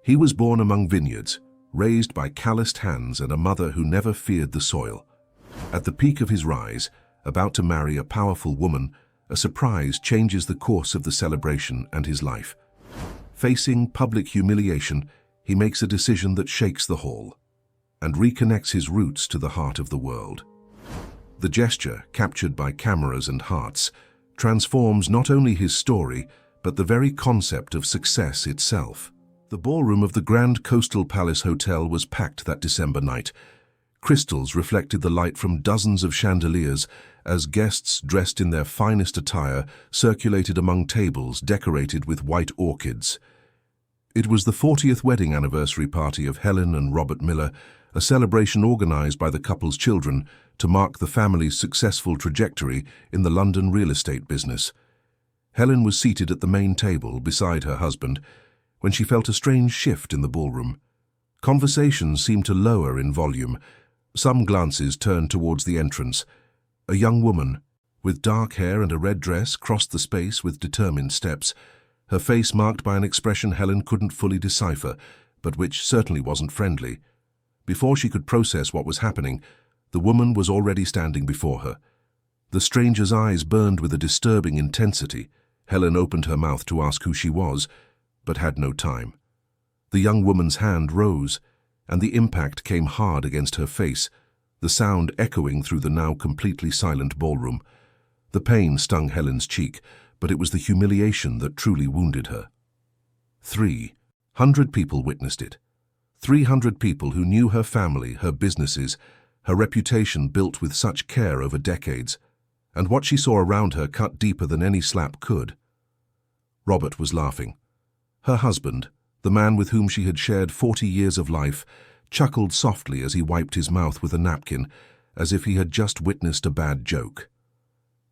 He was born among vineyards, raised by calloused hands and a mother who never feared the soil. At the peak of his rise, about to marry a powerful woman, a surprise changes the course of the celebration and his life. Facing public humiliation, he makes a decision that shakes the hall and reconnects his roots to the heart of the world. The gesture, captured by cameras and hearts, transforms not only his story, but the very concept of success itself. The ballroom of the Grand Coastal Palace Hotel was packed that December night. Crystals reflected the light from dozens of chandeliers as guests dressed in their finest attire circulated among tables decorated with white orchids. It was the 40th wedding anniversary party of Helen and Robert Miller, a celebration organized by the couple's children to mark the family's successful trajectory in the London real estate business. Helen was seated at the main table beside her husband when she felt a strange shift in the ballroom. Conversations seemed to lower in volume. Some glances turned towards the entrance. A young woman, with dark hair and a red dress, crossed the space with determined steps, her face marked by an expression Helen couldn't fully decipher, but which certainly wasn't friendly. Before she could process what was happening, the woman was already standing before her. The stranger's eyes burned with a disturbing intensity. Helen opened her mouth to ask who she was, but had no time. The young woman's hand rose, and the impact came hard against her face, the sound echoing through the now completely silent ballroom. The pain stung Helen's cheek, but it was the humiliation that truly wounded her. 300 people witnessed it. 300 people who knew her family, her businesses, her reputation built with such care over decades, and what she saw around her cut deeper than any slap could. Robert was laughing. Her husband, the man with whom she had shared 40 years of life, chuckled softly as he wiped his mouth with a napkin, as if he had just witnessed a bad joke.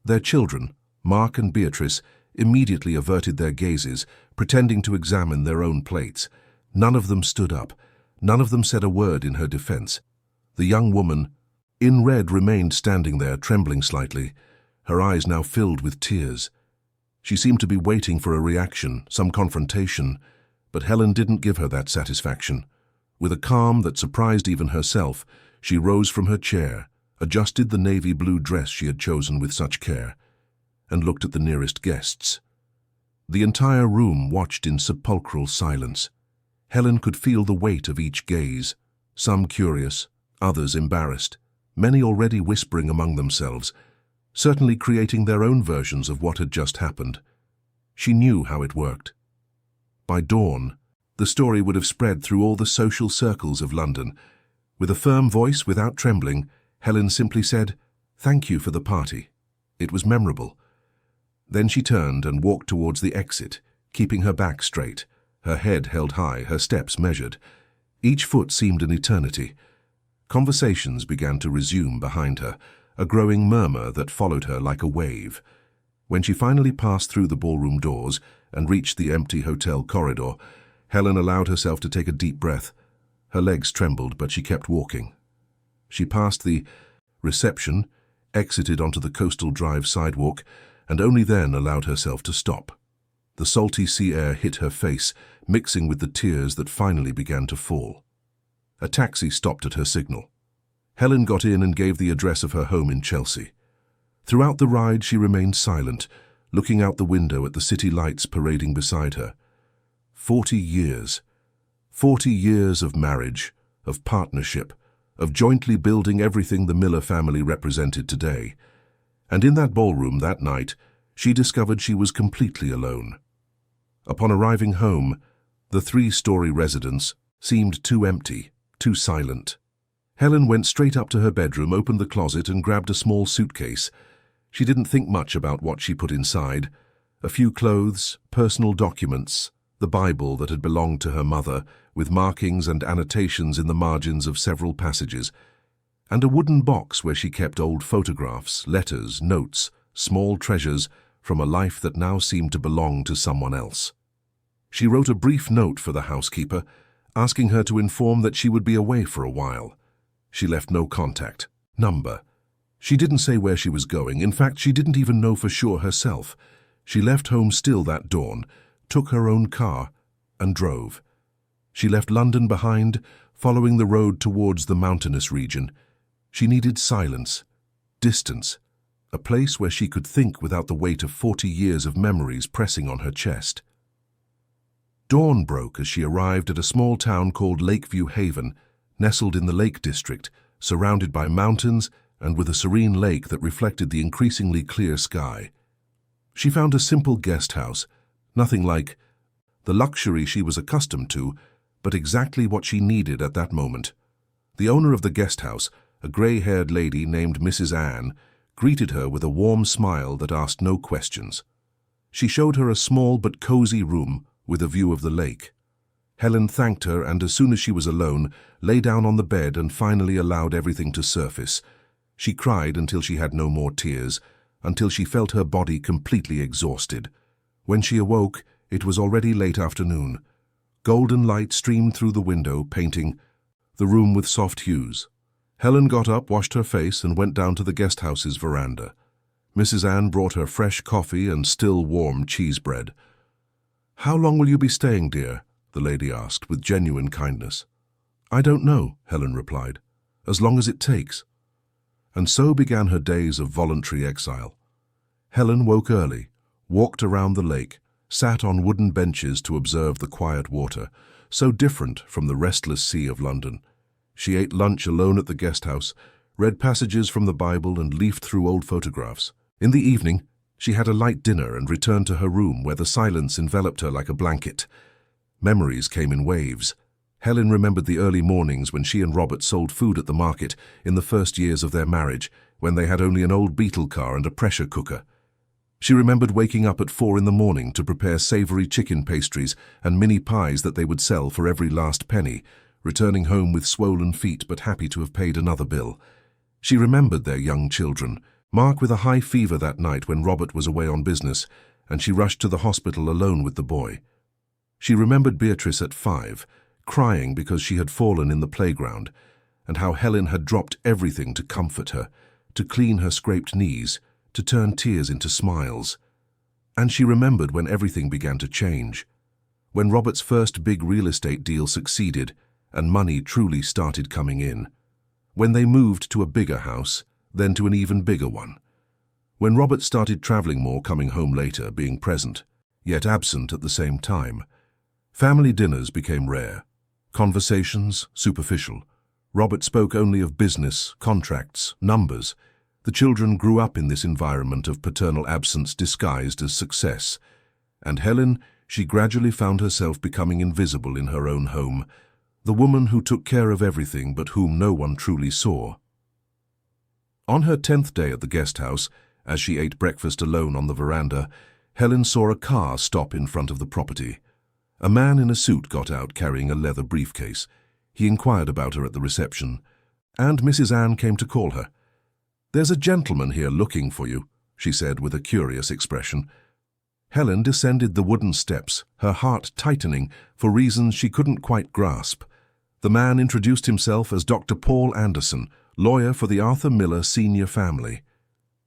Their children, Mark and Beatrice, immediately averted their gazes, pretending to examine their own plates. None of them stood up. None of them said a word in her defense. The young woman, in red, remained standing there, trembling slightly, her eyes now filled with tears. She seemed to be waiting for a reaction, some confrontation, but Helen didn't give her that satisfaction. With a calm that surprised even herself, she rose from her chair, adjusted the navy blue dress she had chosen with such care, and looked at the nearest guests. The entire room watched in sepulchral silence. Helen could feel the weight of each gaze, some curious, others embarrassed, many already whispering among themselves, certainly creating their own versions of what had just happened. She knew how it worked. By dawn, the story would have spread through all the social circles of London. With a firm voice, without trembling, Helen simply said, "Thank you for the party. It was memorable." Then she turned and walked towards the exit, keeping her back straight, her head held high, her steps measured. Each foot seemed an eternity. Conversations began to resume behind her, a growing murmur that followed her like a wave. When she finally passed through the ballroom doors and reached the empty hotel corridor, Helen allowed herself to take a deep breath. Her legs trembled, but she kept walking. She passed the reception, exited onto the Coastal Drive sidewalk, and only then allowed herself to stop. The salty sea air hit her face, mixing with the tears that finally began to fall. A taxi stopped at her signal. Helen got in and gave the address of her home in Chelsea. Throughout the ride she remained silent, looking out the window at the city lights parading beside her. 40 years. 40 years of marriage, of partnership, of jointly building everything the Miller family represented today. And in that ballroom that night, she discovered she was completely alone. Upon arriving home, the 3-story residence seemed too empty, too silent. Helen went straight up to her bedroom, opened the closet, and grabbed a small suitcase. She didn't think much about what she put inside. A few clothes, personal documents, the Bible that had belonged to her mother, with markings and annotations in the margins of several passages, and a wooden box where she kept old photographs, letters, notes, small treasures from a life that now seemed to belong to someone else. She wrote a brief note for the housekeeper, asking her to inform that she would be away for a while. She left no contact number. She didn't say where she was going. In fact, she didn't even know for sure herself. She left home still that dawn, took her own car, and drove. She left London behind, following the road towards the mountainous region. She needed silence, distance, a place where she could think without the weight of 40 years of memories pressing on her chest. Dawn broke as she arrived at a small town called Lakeview Haven, nestled in the Lake District, surrounded by mountains and with a serene lake that reflected the increasingly clear sky. She found a simple guest house, nothing like the luxury she was accustomed to, but exactly what she needed at that moment. The owner of the guest house, a grey-haired lady named Mrs. Anne, greeted her with a warm smile that asked no questions. She showed her a small but cozy room with a view of the lake. Helen thanked her and, as soon as she was alone, lay down on the bed and finally allowed everything to surface. She cried until she had no more tears, until she felt her body completely exhausted. When she awoke, it was already late afternoon. Golden light streamed through the window, painting the room with soft hues. Helen got up, washed her face, and went down to the guest house's veranda. Mrs. Anne brought her fresh coffee and still warm cheese bread. "How long will you be staying, dear?" the lady asked, with genuine kindness. "I don't know," Helen replied. "As long as it takes." And so began her days of voluntary exile. Helen woke early, walked around the lake, sat on wooden benches to observe the quiet water, so different from the restless sea of London. She ate lunch alone at the guest house, read passages from the Bible and leafed through old photographs. In the evening, she had a light dinner and returned to her room where the silence enveloped her like a blanket. Memories came in waves. Helen remembered the early mornings when she and Robert sold food at the market in the first years of their marriage, when they had only an old beetle car and a pressure cooker. She remembered waking up at 4 in the morning to prepare savoury chicken pastries and mini pies that they would sell for every last penny, returning home with swollen feet but happy to have paid another bill. She remembered their young children, Mark with a high fever that night when Robert was away on business, and she rushed to the hospital alone with the boy. She remembered Beatrice at 5, crying because she had fallen in the playground, and how Helen had dropped everything to comfort her, to clean her scraped knees, to turn tears into smiles. And she remembered when everything began to change, when Robert's first big real estate deal succeeded and money truly started coming in, when they moved to a bigger house, then to an even bigger one, when Robert started traveling more, coming home later, being present, yet absent at the same time. Family dinners became rare, conversations superficial. Robert spoke only of business, contracts, numbers. The children grew up in this environment of paternal absence disguised as success. And Helen, she gradually found herself becoming invisible in her own home, the woman who took care of everything but whom no one truly saw. On her 10th day at the guest house, as she ate breakfast alone on the veranda, Helen saw a car stop in front of the property. A man in a suit got out carrying a leather briefcase. He inquired about her at the reception, and Mrs. Anne came to call her. "There's a gentleman here looking for you," she said with a curious expression. Helen descended the wooden steps, her heart tightening for reasons she couldn't quite grasp. The man introduced himself as Dr. Paul Anderson, lawyer for the Arthur Miller Sr. family.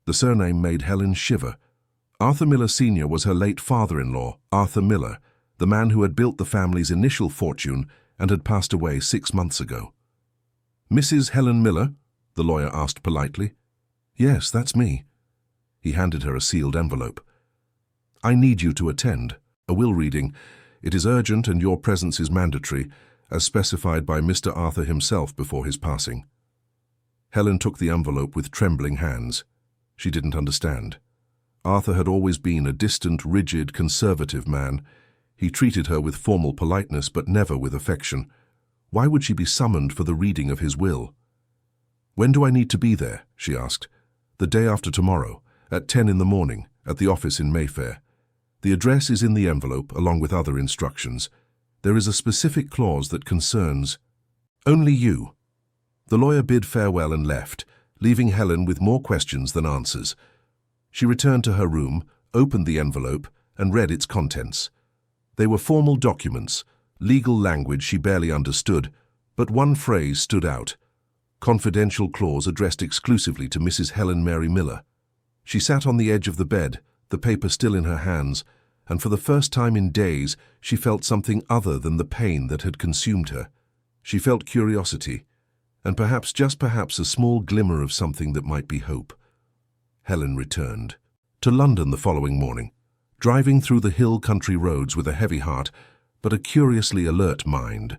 The surname made Helen shiver. Arthur Miller Sr. was her late father-in-law, Arthur Miller, the man who had built the family's initial fortune and had passed away 6 months ago. "Mrs. Helen Miller?" the lawyer asked politely. "Yes, that's me." He handed her a sealed envelope. "I need you to attend. A will reading. It is urgent and your presence is mandatory, as specified by Mr. Arthur himself before his passing." Helen took the envelope with trembling hands. She didn't understand. Arthur had always been a distant, rigid, conservative man. He treated her with formal politeness but never with affection. Why would she be summoned for the reading of his will? "When do I need to be there?" she asked. "The day after tomorrow, at 10 in the morning, at the office in Mayfair. The address is in the envelope, along with other instructions. There is a specific clause that concerns only you." The lawyer bid farewell and left, leaving Helen with more questions than answers. She returned to her room, opened the envelope, and read its contents. They were formal documents, legal language she barely understood, but one phrase stood out: confidential clause addressed exclusively to Mrs. Helen Mary Miller. She sat on the edge of the bed, the paper still in her hands, and for the first time in days she felt something other than the pain that had consumed her. She felt curiosity, and perhaps, just perhaps, a small glimmer of something that might be hope. Helen returned to London the following morning, driving through the hill country roads with a heavy heart but a curiously alert mind.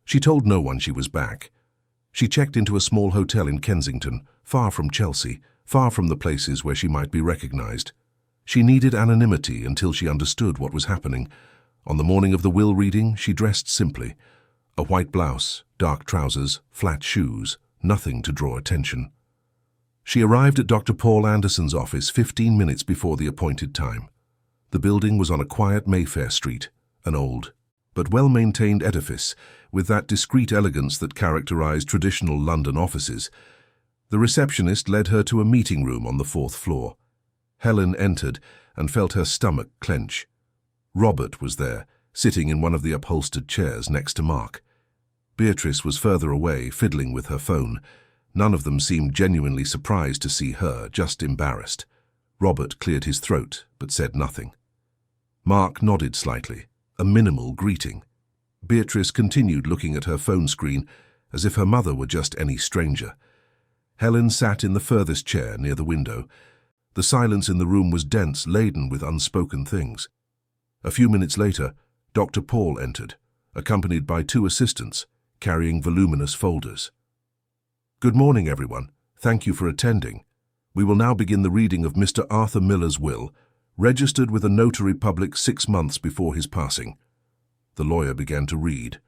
She told no one she was back. She checked into a small hotel in Kensington, far from Chelsea, far from the places where she might be recognized. She needed anonymity until she understood what was happening. On the morning of the will reading, she dressed simply. A white blouse, dark trousers, flat shoes, nothing to draw attention. She arrived at Dr. Paul Anderson's office 15 minutes before the appointed time. The building was on a quiet Mayfair street, an old but well-maintained edifice with that discreet elegance that characterized traditional London offices. The receptionist led her to a meeting room on the 4th floor. Helen entered and felt her stomach clench. Robert was there, sitting in one of the upholstered chairs next to Mark. Beatrice was further away, fiddling with her phone. None of them seemed genuinely surprised to see her, just embarrassed. Robert cleared his throat, but said nothing. Mark nodded slightly, a minimal greeting. Beatrice continued looking at her phone screen as if her mother were just any stranger. Helen sat in the furthest chair near the window. The silence in the room was dense, laden with unspoken things. A few minutes later, Dr. Paul entered, accompanied by 2 assistants, carrying voluminous folders. "Good morning, everyone. Thank you for attending. We will now begin the reading of Mr. Arthur Miller's will, registered with a notary public 6 months before his passing." The lawyer began to read.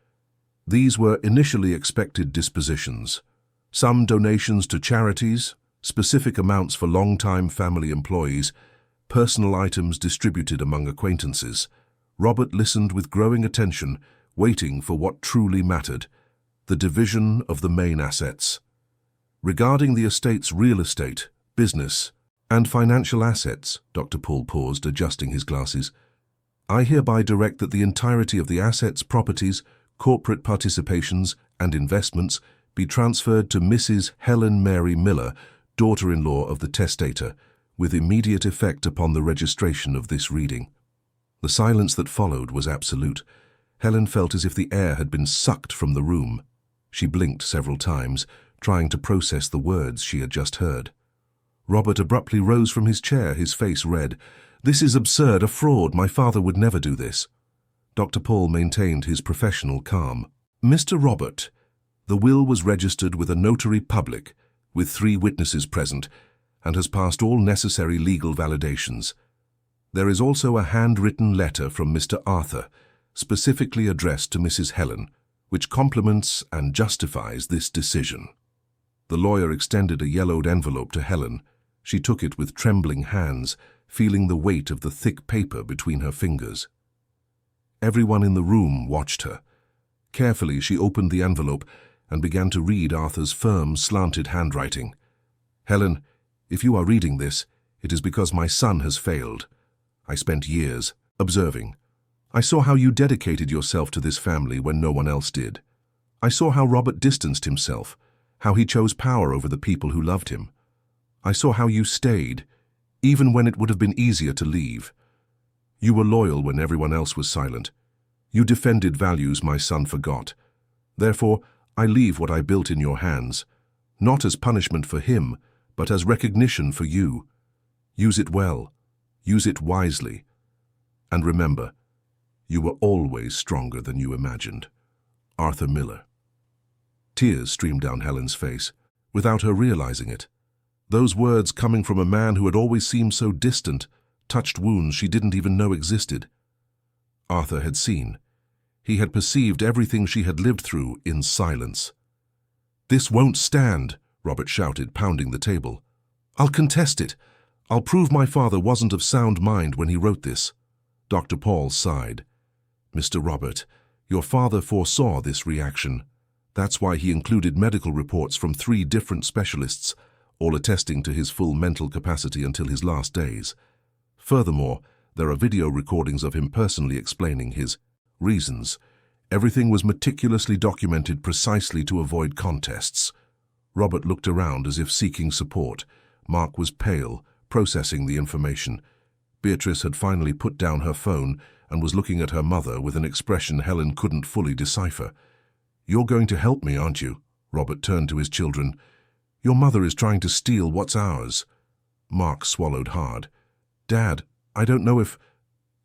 These were initially expected dispositions. Some donations to charities, specific amounts for long-time family employees, personal items distributed among acquaintances. Robert listened with growing attention, waiting for what truly mattered, the division of the main assets. Regarding the estate's real estate, business, and financial assets, Dr. Paul paused, adjusting his glasses. "I hereby direct that the entirety of the assets, properties, corporate participations, and investments be transferred to Mrs. Helen Mary Miller, daughter-in-law of the testator, with immediate effect upon the registration of this reading." The silence that followed was absolute. Helen felt as if the air had been sucked from the room. She blinked several times, trying to process the words she had just heard. Robert abruptly rose from his chair, his face red. "This is absurd, a fraud. My father would never do this." Dr. Paul maintained his professional calm. "Mr. Robert, the will was registered with a notary public, with 3 witnesses present, and has passed all necessary legal validations. There is also a handwritten letter from Mr. Arthur, specifically addressed to Mrs. Helen, which complements and justifies this decision." The lawyer extended a yellowed envelope to Helen. She took it with trembling hands, feeling the weight of the thick paper between her fingers. Everyone in the room watched her. Carefully, she opened the envelope and began to read Arthur's firm, slanted handwriting. "Helen, if you are reading this, it is because my son has failed. I spent years observing. I saw how you dedicated yourself to this family when no one else did. I saw how Robert distanced himself, how he chose power over the people who loved him. I saw how you stayed, even when it would have been easier to leave. You were loyal when everyone else was silent. You defended values my son forgot. Therefore, I leave what I built in your hands, not as punishment for him, but as recognition for you. Use it well. Use it wisely. And remember, you were always stronger than you imagined. Arthur Miller." Tears streamed down Helen's face, without her realizing it. Those words, coming from a man who had always seemed so distant, touched wounds she didn't even know existed. Arthur had seen. He had perceived everything she had lived through in silence. "This won't stand," Robert shouted, pounding the table. "I'll contest it. I'll prove my father wasn't of sound mind when he wrote this." Dr. Paul sighed. "Mr. Robert, your father foresaw this reaction. That's why he included medical reports from 3 different specialists, all attesting to his full mental capacity until his last days. Furthermore, there are video recordings of him personally explaining his reasons. Everything was meticulously documented precisely to avoid contests." Robert looked around as if seeking support. Mark was pale, processing the information. Beatrice had finally put down her phone and was looking at her mother with an expression Helen couldn't fully decipher. "You're going to help me, aren't you?" Robert turned to his children. "Your mother is trying to steal what's ours." Mark swallowed hard. "Dad, I don't know if—"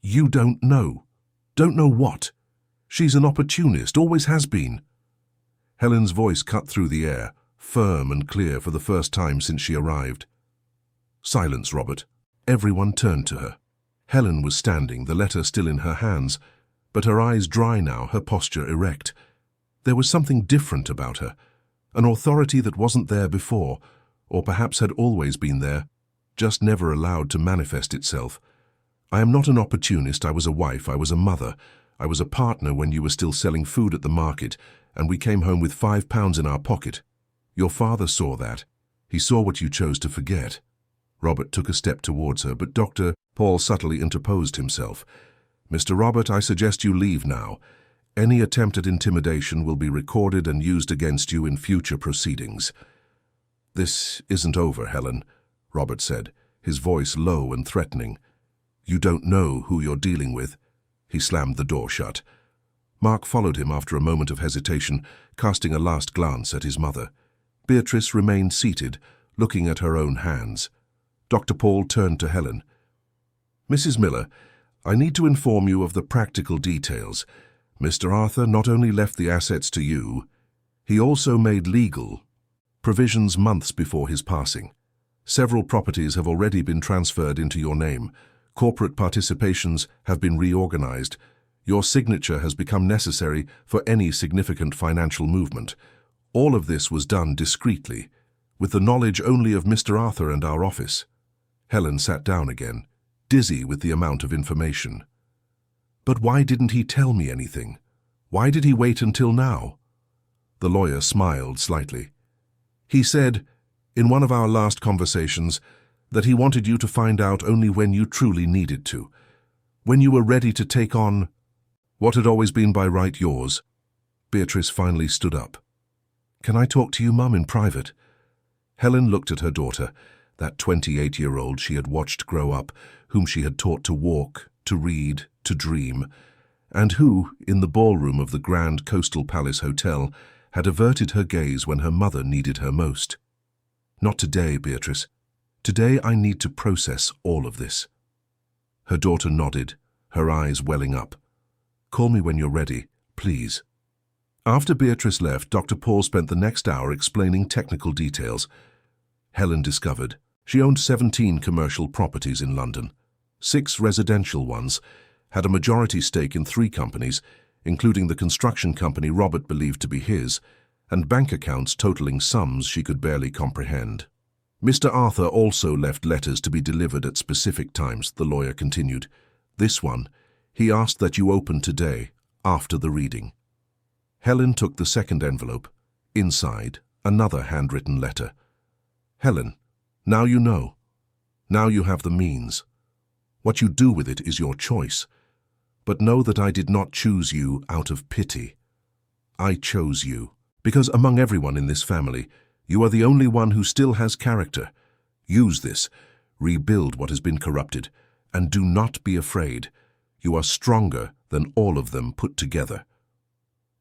"You don't know. Don't know what? She's an opportunist, always has been." Helen's voice cut through the air, firm and clear for the first time since she arrived. "Silence, Robert." Everyone turned to her. Helen was standing, the letter still in her hands, but her eyes dry now, her posture erect. There was something different about her, an authority that wasn't there before, or perhaps had always been there, just never allowed to manifest itself. "I am not an opportunist. I was a wife. I was a mother. I was a partner when you were still selling food at the market, and we came home with £5 in our pocket. Your father saw that. He saw what you chose to forget." Robert took a step towards her, but Dr. Paul subtly interposed himself. "Mr. Robert, I suggest you leave now. Any attempt at intimidation will be recorded and used against you in future proceedings." "This isn't over, Helen," Robert said, his voice low and threatening. "You don't know who you're dealing with." He slammed the door shut. Mark followed him after a moment of hesitation, casting a last glance at his mother. Beatrice remained seated, looking at her own hands. Dr. Paul turned to Helen. "Mrs. Miller, I need to inform you of the practical details. Mr. Arthur not only left the assets to you, he also made legal provisions months before his passing. Several properties have already been transferred into your name. Corporate participations have been reorganized. Your signature has become necessary for any significant financial movement. All of this was done discreetly, with the knowledge only of Mr. Arthur and our office." Helen sat down again, dizzy with the amount of information. "But why didn't he tell me anything? Why did he wait until now?" The lawyer smiled slightly. "He said, in one of our last conversations, that he wanted you to find out only when you truly needed to, when you were ready to take on what had always been by right yours." Beatrice finally stood up. "Can I talk to you, Mum, in private?" Helen looked at her daughter, that 28-year-old she had watched grow up, whom she had taught to walk, to read, to dream, and who, in the ballroom of the Grand Coastal Palace Hotel, had averted her gaze when her mother needed her most. "Not today, Beatrice. Today I need to process all of this." Her daughter nodded, her eyes welling up. "Call me when you're ready, please." After Beatrice left, Dr. Paul spent the next hour explaining technical details. Helen discovered she owned 17 commercial properties in London, 6 residential ones, had a majority stake in 3 companies, including the construction company Robert believed to be his, and bank accounts totaling sums she could barely comprehend. "Mr. Arthur also left letters to be delivered at specific times," the lawyer continued. "This one, he asked that you open today, after the reading." Helen took the second envelope. Inside, another handwritten letter. "Helen, now you know. Now you have the means. What you do with it is your choice. But know that I did not choose you out of pity. I chose you, because among everyone in this family, you are the only one who still has character. Use this, rebuild what has been corrupted, and do not be afraid. You are stronger than all of them put together.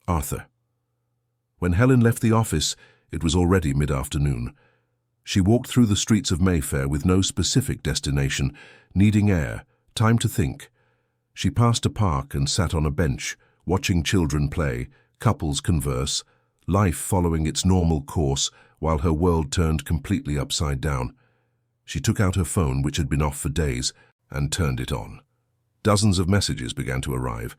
Arthur." When Helen left the office, it was already mid-afternoon. She walked through the streets of Mayfair with no specific destination, needing air, time to think. She passed a park and sat on a bench, watching children play, couples converse, life following its normal course while her world turned completely upside down. She took out her phone, which had been off for days, and turned it on. Dozens of messages began to arrive,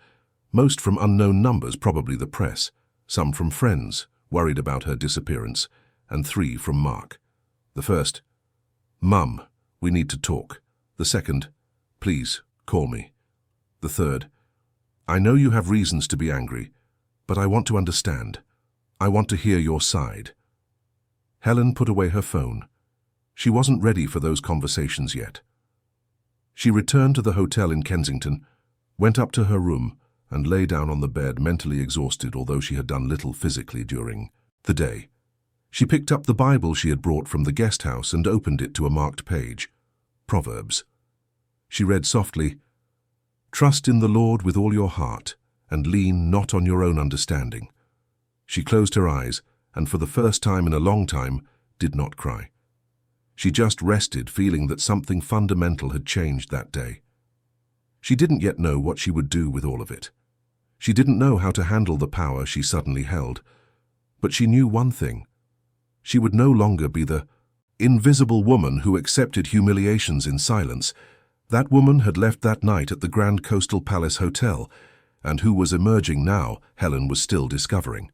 most from unknown numbers, probably the press, some from friends, worried about her disappearance, and 3 from Mark. The first, "Mum, we need to talk." The second, "Please, call me." The third, "I know you have reasons to be angry, but I want to understand. I want to hear your side." Helen put away her phone. She wasn't ready for those conversations yet. She returned to the hotel in Kensington, went up to her room, and lay down on the bed, mentally exhausted, although she had done little physically during the day. She picked up the Bible she had brought from the guest house and opened it to a marked page. Proverbs. She read softly, "Trust in the Lord with all your heart, and lean not on your own understanding." She closed her eyes, and for the first time in a long time, did not cry. She just rested, feeling that something fundamental had changed that day. She didn't yet know what she would do with all of it. She didn't know how to handle the power she suddenly held. But she knew one thing. She would no longer be the invisible woman who accepted humiliations in silence. That woman had left that night at the Grand Coastal Palace Hotel, and who was emerging now, Helen was still discovering.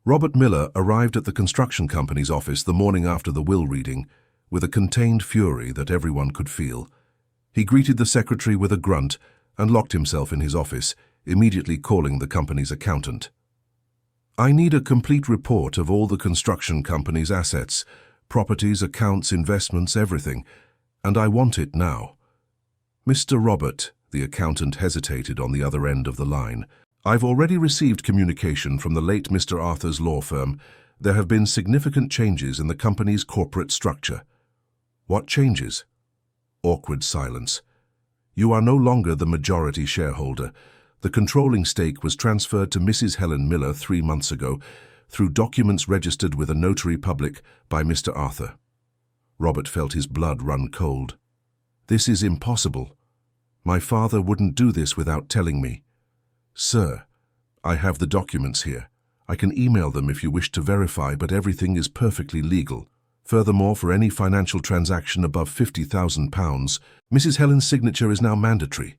Robert Miller arrived at the construction company's office the morning after the will reading with a contained fury that everyone could feel. He greeted the secretary with a grunt and locked himself in his office, immediately calling the company's accountant. "I need a complete report of all the construction company's assets, properties, accounts, investments, everything, and I want it now." "Mr. Robert," the accountant hesitated on the other end of the line, "I've already received communication from the late Mr. Arthur's law firm. There have been significant changes in the company's corporate structure." "What changes?" Awkward silence. "You are no longer the majority shareholder. The controlling stake was transferred to Mrs. Helen Miller 3 months ago through documents registered with a notary public by Mr. Arthur." Robert felt his blood run cold. "This is impossible. My father wouldn't do this without telling me." "Sir, I have the documents here. I can email them if you wish to verify, but everything is perfectly legal. Furthermore, for any financial transaction above £50,000, Mrs. Helen's signature is now mandatory."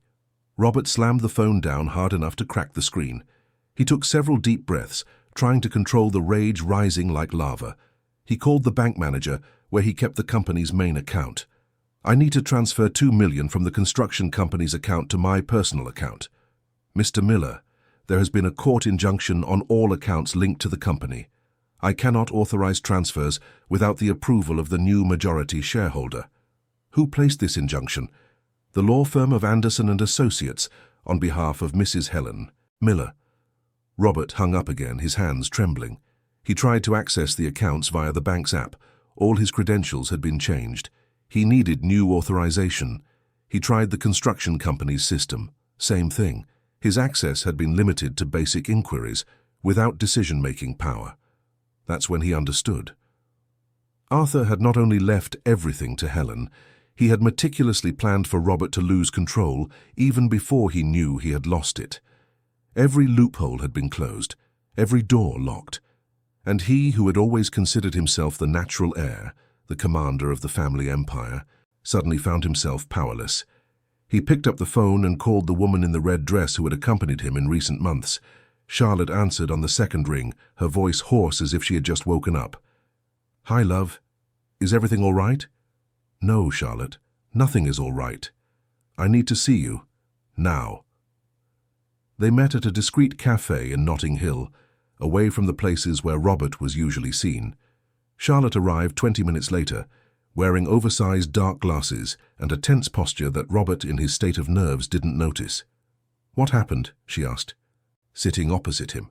Robert slammed the phone down hard enough to crack the screen. He took several deep breaths, trying to control the rage rising like lava. He called the bank manager, where he kept the company's main account. "I need to transfer $2 million from the construction company's account to my personal account." "Mr. Miller, there has been a court injunction on all accounts linked to the company. I cannot authorize transfers without the approval of the new majority shareholder." "Who placed this injunction?" "The law firm of Anderson and Associates, on behalf of Mrs. Helen Miller." Robert hung up again, his hands trembling. He tried to access the accounts via the bank's app. All his credentials had been changed. He needed new authorization. He tried the construction company's system. Same thing. His access had been limited to basic inquiries, without decision-making power. That's when he understood. Arthur had not only left everything to Helen, he had meticulously planned for Robert to lose control even before he knew he had lost it. Every loophole had been closed, every door locked, and he, who had always considered himself the natural heir, the commander of the family empire, suddenly found himself powerless. He picked up the phone and called the woman in the red dress who had accompanied him in recent months. Charlotte answered on the second ring, her voice hoarse as if she had just woken up. "Hi, love. Is everything all right?" "No, Charlotte. Nothing is all right. I need to see you. Now." They met at a discreet cafe in Notting Hill, away from the places where Robert was usually seen. Charlotte arrived 20 minutes later, wearing oversized dark glasses and a tense posture that Robert, in his state of nerves, didn't notice. "What happened?" she asked, sitting opposite him.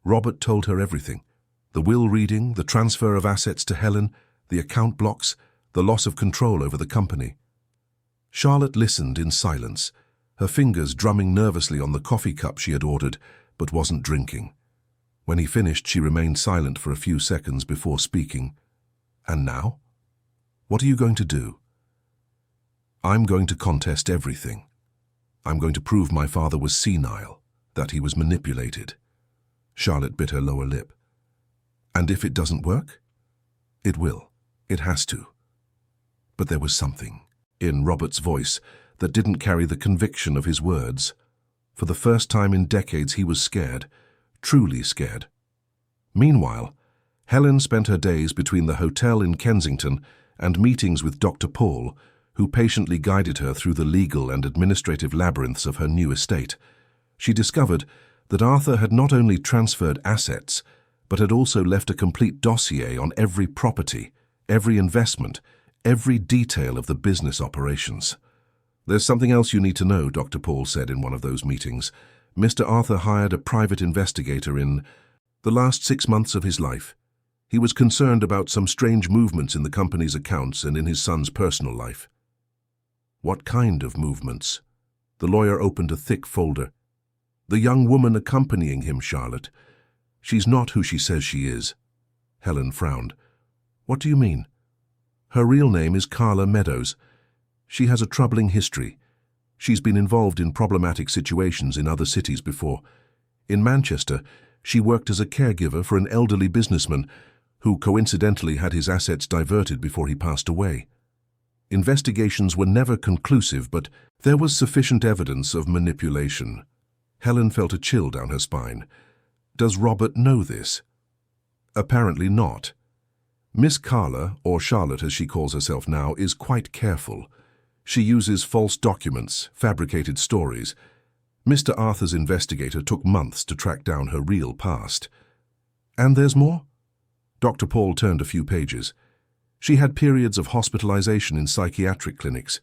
Robert told her everything. The will reading, the transfer of assets to Helen, the account blocks, the loss of control over the company. Charlotte listened in silence, her fingers drumming nervously on the coffee cup she had ordered but wasn't drinking. When he finished, she remained silent for a few seconds before speaking. "And now? What are you going to do?" "I'm going to contest everything. I'm going to prove my father was senile, that he was manipulated." Charlotte bit her lower lip. "And if it doesn't work?" "It will. It has to." But there was something in Robert's voice that didn't carry the conviction of his words. For the first time in decades he was scared, truly scared. Meanwhile, Helen spent her days between the hotel in Kensington and meetings with Dr. Paul, who patiently guided her through the legal and administrative labyrinths of her new estate. She discovered that Arthur had not only transferred assets, but had also left a complete dossier on every property, every investment, every detail of the business operations. "There's something else you need to know," Dr. Paul said in one of those meetings. "Mr. Arthur hired a private investigator in the last 6 months of his life. He was concerned about some strange movements in the company's accounts and in his son's personal life." What kind of movements? The lawyer opened a thick folder. The young woman accompanying him, Charlotte. She's not who she says she is. Helen frowned. What do you mean? Her real name is Carla Meadows. She has a troubling history. She's been involved in problematic situations in other cities before. In Manchester, she worked as a caregiver for an elderly businessman who coincidentally had his assets diverted before he passed away. Investigations were never conclusive, but there was sufficient evidence of manipulation. Helen felt a chill down her spine. Does Robert know this? Apparently not. Miss Carla, or Charlotte as she calls herself now, is quite careful. She uses false documents, fabricated stories. Mr. Arthur's investigator took months to track down her real past. And there's more? Dr. Paul turned a few pages. She had periods of hospitalization in psychiatric clinics,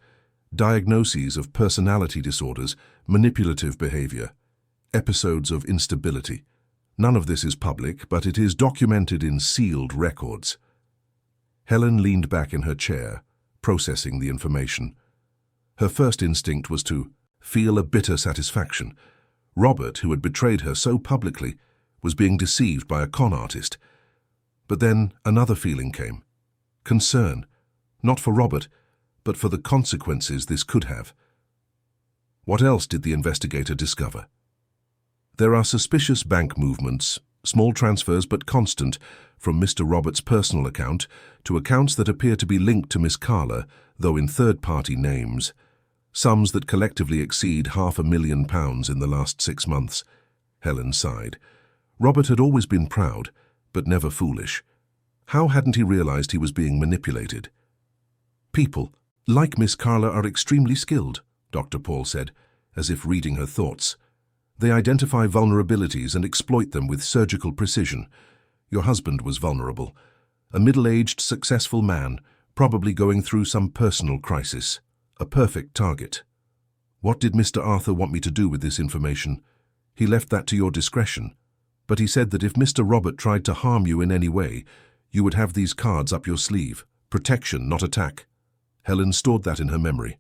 diagnoses of personality disorders, manipulative behavior, episodes of instability. None of this is public, but it is documented in sealed records. Helen leaned back in her chair, processing the information. Her first instinct was to feel a bitter satisfaction. Robert, who had betrayed her so publicly, was being deceived by a con artist. But then another feeling came. Concern, not for Robert, but for the consequences this could have. What else did the investigator discover? There are suspicious bank movements, small transfers but constant, from Mr. Robert's personal account to accounts that appear to be linked to Miss Carla, though in third-party names. Sums that collectively exceed £500,000 in the last 6 months. Helen sighed. Robert had always been proud, but never foolish. How hadn't he realized he was being manipulated? People, like Miss Carla, are extremely skilled, Dr. Paul said, as if reading her thoughts. They identify vulnerabilities and exploit them with surgical precision. Your husband was vulnerable. A middle-aged, successful man, probably going through some personal crisis. A perfect target. What did Mr. Arthur want me to do with this information? He left that to your discretion. But he said that if Mr. Robert tried to harm you in any way, you would have these cards up your sleeve. Protection, not attack. Helen stored that in her memory.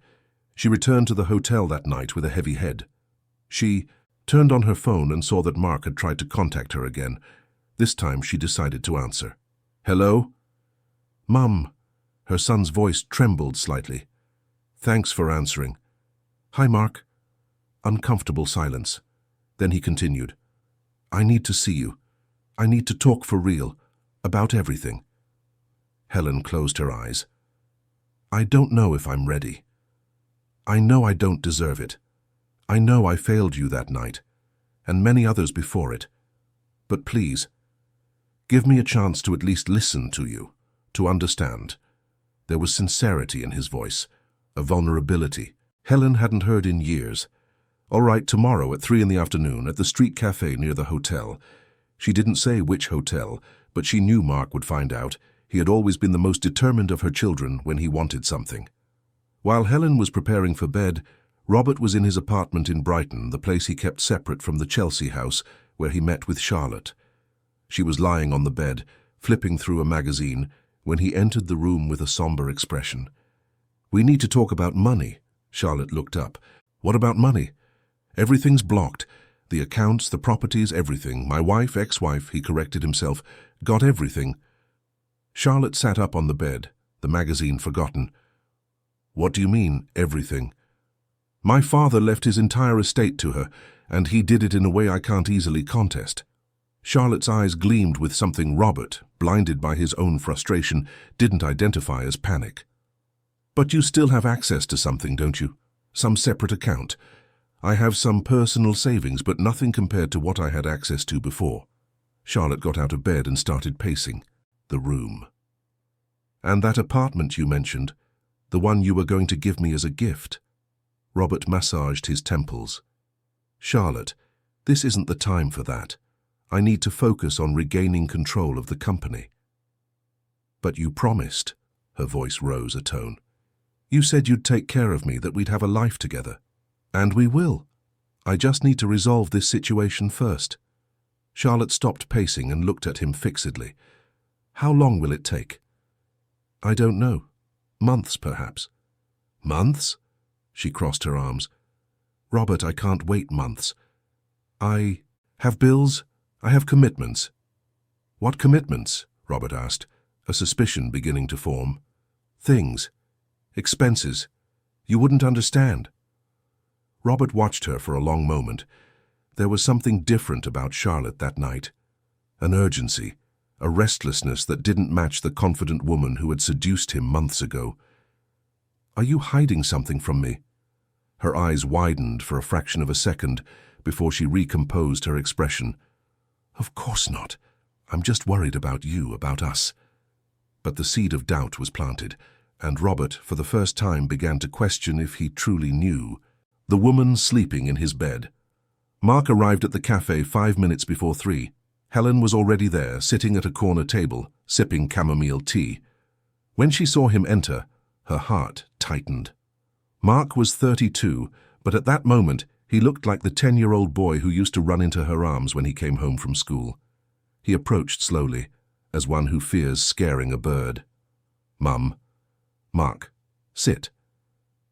She returned to the hotel that night with a heavy head. She turned on her phone and saw that Mark had tried to contact her again. This time she decided to answer. Hello? Mum. Her son's voice trembled slightly. Thanks for answering. Hi, Mark. Uncomfortable silence. Then he continued. I need to see you. I need to talk for real. About everything. Helen closed her eyes. I don't know if I'm ready. I know I don't deserve it. I know I failed you that night, and many others before it. But please, give me a chance to at least listen to you, to understand. There was sincerity in his voice, a vulnerability Helen hadn't heard in years. All right, tomorrow at 3 in the afternoon at the street cafe near the hotel. She didn't say which hotel, but she knew Mark would find out. He had always been the most determined of her children when he wanted something. While Helen was preparing for bed, Robert was in his apartment in Brighton, the place he kept separate from the Chelsea house where he met with Charlotte. She was lying on the bed, flipping through a magazine, when he entered the room with a somber expression. We need to talk about money. Charlotte looked up. What about money? Everything's blocked. The accounts, the properties, everything. My wife, ex-wife, he corrected himself, got everything. Charlotte sat up on the bed, the magazine forgotten. What do you mean, everything? My father left his entire estate to her, and he did it in a way I can't easily contest. Charlotte's eyes gleamed with something Robert, blinded by his own frustration, didn't identify as panic. But you still have access to something, don't you? Some separate account. I have some personal savings, but nothing compared to what I had access to before. Charlotte got out of bed and started pacing the room. And that apartment you mentioned, the one you were going to give me as a gift. Robert massaged his temples. Charlotte, this isn't the time for that. I need to focus on regaining control of the company. But you promised, her voice rose a tone. You said you'd take care of me, that we'd have a life together. And we will. I just need to resolve this situation first. Charlotte stopped pacing and looked at him fixedly. How long will it take? I don't know. Months, perhaps. Months? She crossed her arms. Robert, I can't wait months. I have bills. I have commitments. What commitments? Robert asked, a suspicion beginning to form. Things. Expenses. You wouldn't understand. Robert watched her for a long moment. There was something different about Charlotte that night. An urgency, a restlessness that didn't match the confident woman who had seduced him months ago. Are you hiding something from me? Her eyes widened for a fraction of a second before she recomposed her expression. Of course not. I'm just worried about you, about us. But the seed of doubt was planted, and Robert, for the first time, began to question if he truly knew. The woman sleeping in his bed. Mark arrived at the cafe 5 minutes before 3. Helen was already there, sitting at a corner table, sipping chamomile tea. When she saw him enter, her heart tightened. Mark was 32, but at that moment he looked like the 10-year-old boy who used to run into her arms when he came home from school. He approached slowly, as one who fears scaring a bird. Mum. Mark, sit.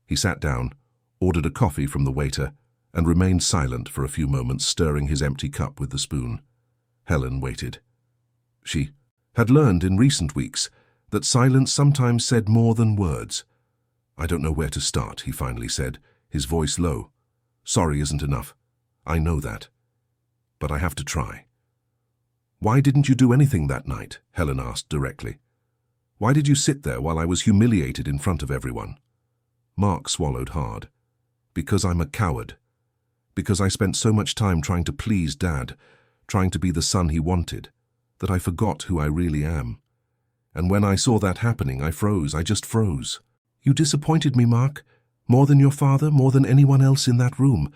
He sat down, ordered a coffee from the waiter, and remained silent for a few moments, stirring his empty cup with the spoon. Helen waited. She had learned in recent weeks that silence sometimes said more than words. I don't know where to start, he finally said, his voice low. Sorry isn't enough. I know that. But I have to try. Why didn't you do anything that night? Helen asked directly. Why did you sit there while I was humiliated in front of everyone? Mark swallowed hard. Because I'm a coward. Because I spent so much time trying to please Dad, trying to be the son he wanted, that I forgot who I really am. And when I saw that happening, I froze. I just froze. You disappointed me, Mark, more than your father, more than anyone else in that room.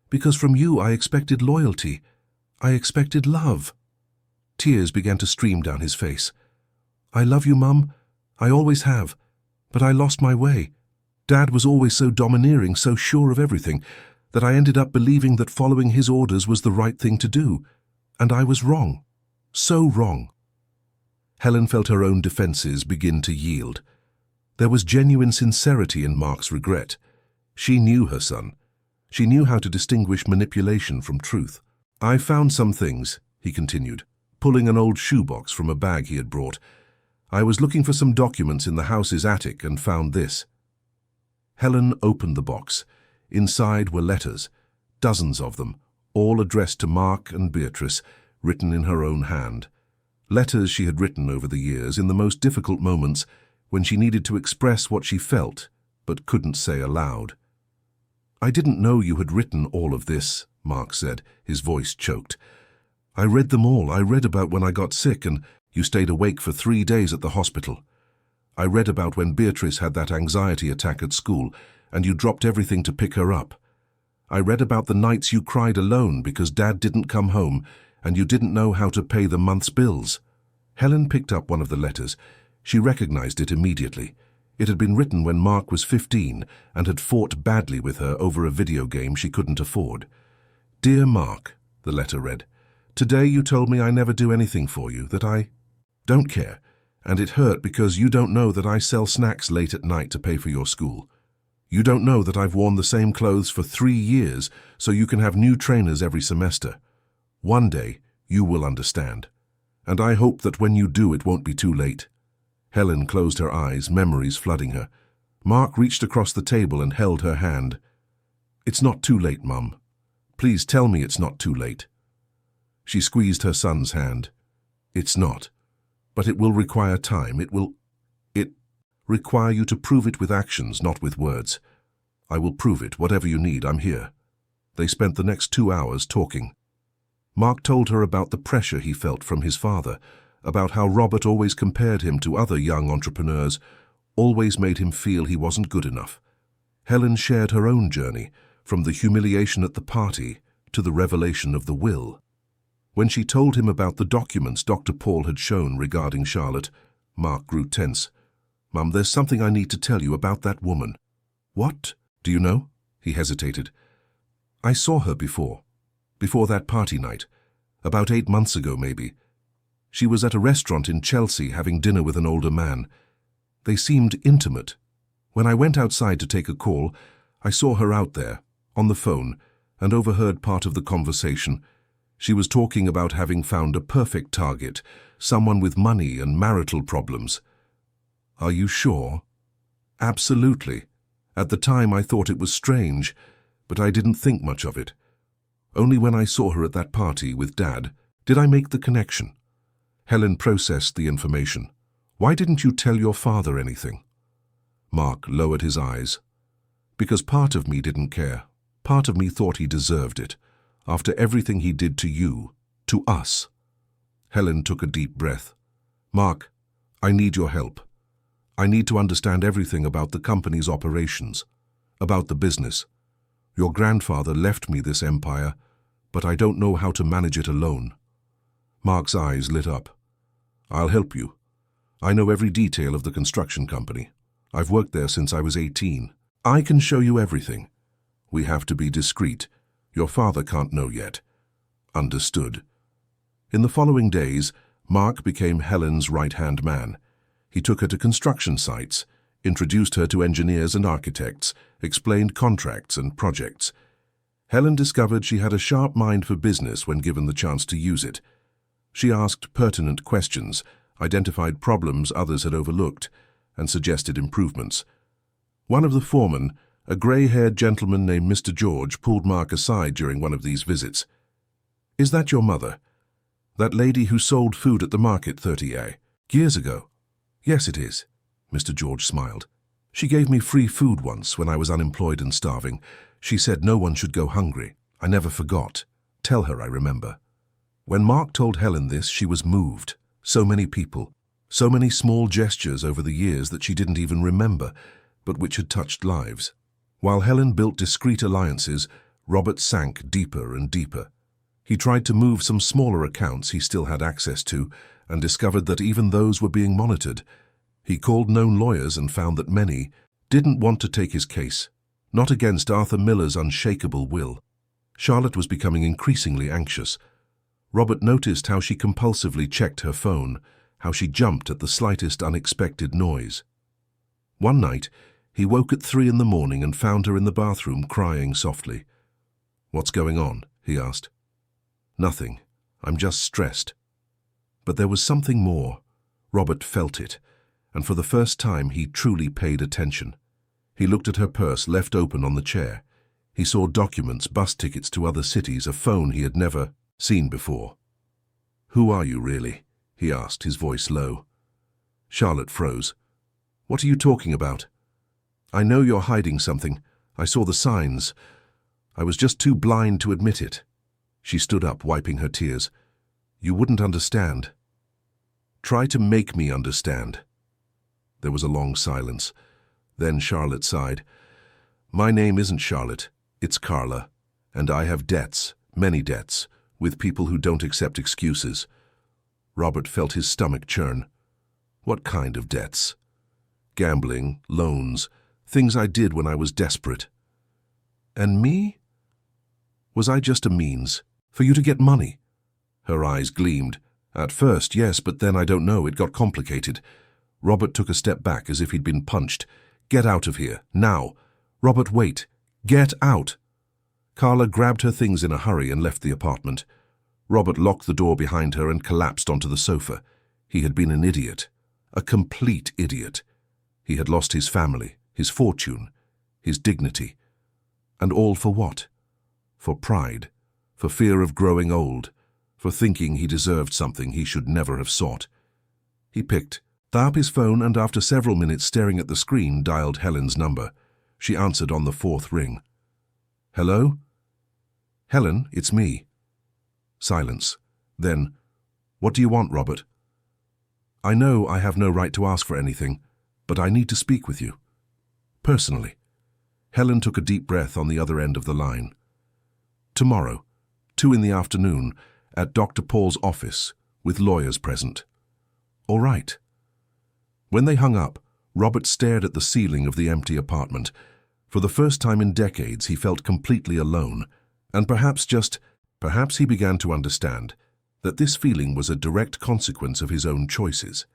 Because from you I expected loyalty. I expected love. Tears began to stream down his face. I love you, Mum. I always have. But I lost my way. Dad was always so domineering, so sure of everything, that I ended up believing that following his orders was the right thing to do. And I was wrong. So wrong. Helen felt her own defenses begin to yield. There was genuine sincerity in Mark's regret. She knew her son. She knew how to distinguish manipulation from truth. I found some things, he continued, pulling an old shoebox from a bag he had brought. I was looking for some documents in the house's attic and found this. Helen opened the box. Inside were letters, dozens of them, all addressed to Mark and Beatrice, written in her own hand. Letters she had written over the years in the most difficult moments when she needed to express what she felt but couldn't say aloud. I didn't know you had written all of this, Mark said, his voice choked. I read them all. I read about when I got sick and you stayed awake for 3 days at the hospital. I read about when Beatrice had that anxiety attack at school and you dropped everything to pick her up. I read about the nights you cried alone because Dad didn't come home and you didn't know how to pay the month's bills. Helen picked up one of the letters. She recognized it immediately. It had been written when Mark was 15 and had fought badly with her over a video game she couldn't afford. Dear Mark, the letter read, today you told me I never do anything for you, that I don't care, and it hurt because you don't know that I sell snacks late at night to pay for your school. You don't know that I've worn the same clothes for 3 years so you can have new trainers every semester. One day you will understand, and I hope that when you do it won't be too late. Helen closed her eyes, memories flooding her. Mark reached across the table and held her hand. It's not too late, Mum. Please tell me it's not too late. She squeezed her son's hand. It's not. But it will require time. It require you to prove it with actions, not with words. I will prove it, whatever you need, I'm here. They spent the next 2 hours talking. Mark told her about the pressure he felt from his father, about how Robert always compared him to other young entrepreneurs, always made him feel he wasn't good enough. Helen shared her own journey, from the humiliation at the party to the revelation of the will. When she told him about the documents Dr. Paul had shown regarding Charlotte, Mark grew tense. Mum, there's something I need to tell you about that woman. What? Do you know? He hesitated. I saw her before that party night, about 8 months ago maybe. She was at a restaurant in Chelsea having dinner with an older man. They seemed intimate. When I went outside to take a call, I saw her out there, on the phone, and overheard part of the conversation. She was talking about having found a perfect target, someone with money and marital problems. Are you sure? Absolutely. At the time I thought it was strange, but I didn't think much of it. Only when I saw her at that party with Dad did I make the connection. Helen processed the information. Why didn't you tell your father anything? Mark lowered his eyes. Because part of me didn't care. Part of me thought he deserved it, after everything he did to you, to us. Helen took a deep breath. Mark, I need your help. I need to understand everything about the company's operations, about the business. Your grandfather left me this empire, but I don't know how to manage it alone. Mark's eyes lit up. I'll help you. I know every detail of the construction company. I've worked there since I was 18. I can show you everything. We have to be discreet. Your father can't know yet. Understood. In the following days, Mark became Helen's right-hand man. He took her to construction sites, introduced her to engineers and architects, explained contracts and projects. Helen discovered she had a sharp mind for business when given the chance to use it. She asked pertinent questions, identified problems others had overlooked, and suggested improvements. One of the foremen, a grey-haired gentleman named Mr. George, pulled Mark aside during one of these visits. Is that your mother? That lady who sold food at the market 30 years ago? Yes, it is, Mr. George smiled. She gave me free food once when I was unemployed and starving. She said no one should go hungry. I never forgot. Tell her I remember. When Mark told Helen this, she was moved. So many people, so many small gestures over the years that she didn't even remember, but which had touched lives. While Helen built discreet alliances, Robert sank deeper and deeper. He tried to move some smaller accounts he still had access to, and discovered that even those were being monitored. He called known lawyers and found that many didn't want to take his case, not against Arthur Miller's unshakable will. Charlotte was becoming increasingly anxious. Robert noticed how she compulsively checked her phone, how she jumped at the slightest unexpected noise. One night, he woke at 3 a.m. and found her in the bathroom crying softly. What's going on? He asked. Nothing. I'm just stressed. But there was something more. Robert felt it, and for the first time he truly paid attention. He looked at her purse left open on the chair. He saw documents, bus tickets to other cities, a phone he had never seen before. Who are you, really? He asked, his voice low. Charlotte froze. What are you talking about? I know you're hiding something. I saw the signs. I was just too blind to admit it. She stood up, wiping her tears. You wouldn't understand. Try to make me understand. There was a long silence. Then Charlotte sighed. My name isn't Charlotte, it's Carla, and I have debts, many debts, with people who don't accept excuses. Robert felt his stomach churn. What kind of debts? Gambling, loans, things I did when I was desperate. And me? Was I just a means for you to get money? Her eyes gleamed. At first, yes, but then I don't know, it got complicated. Robert took a step back as if he'd been punched. Get out of here, now. Robert, wait. Get out. Carla grabbed her things in a hurry and left the apartment. Robert locked the door behind her and collapsed onto the sofa. He had been an idiot. A complete idiot. He had lost his family, his fortune, his dignity. And all for what? For pride, for fear of growing old, for thinking he deserved something he should never have sought. He picked up his phone and after several minutes staring at the screen, dialed Helen's number. She answered on the 4th ring. Hello? Helen, it's me. Silence. Then, what do you want, Robert? I know I have no right to ask for anything, but I need to speak with you. Personally. Helen took a deep breath on the other end of the line. Tomorrow, 2 p.m, at Dr. Paul's office, with lawyers present. All right. When they hung up, Robert stared at the ceiling of the empty apartment. For the first time in decades, he felt completely alone, and perhaps he began to understand that this feeling was a direct consequence of his own choices.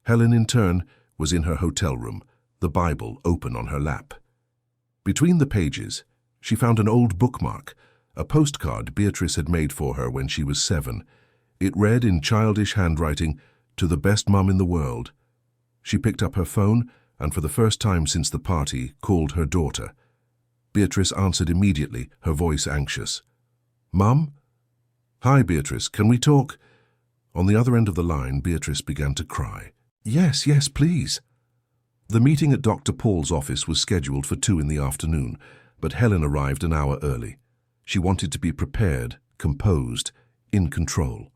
Helen, in turn, was in her hotel room, the Bible open on her lap. Between the pages, she found an old bookmark, a postcard Beatrice had made for her when she was 7. It read in childish handwriting, "To the best mum in the world." She picked up her phone and for the first time since the party called her daughter. Beatrice answered immediately, her voice anxious. "Mum?" "Hi, Beatrice, can we talk?" On the other end of the line, Beatrice began to cry. Yes, please." The meeting at Dr. Paul's office was scheduled for 2 in the afternoon, but Helen arrived an hour early. She wanted to be prepared, composed, in control.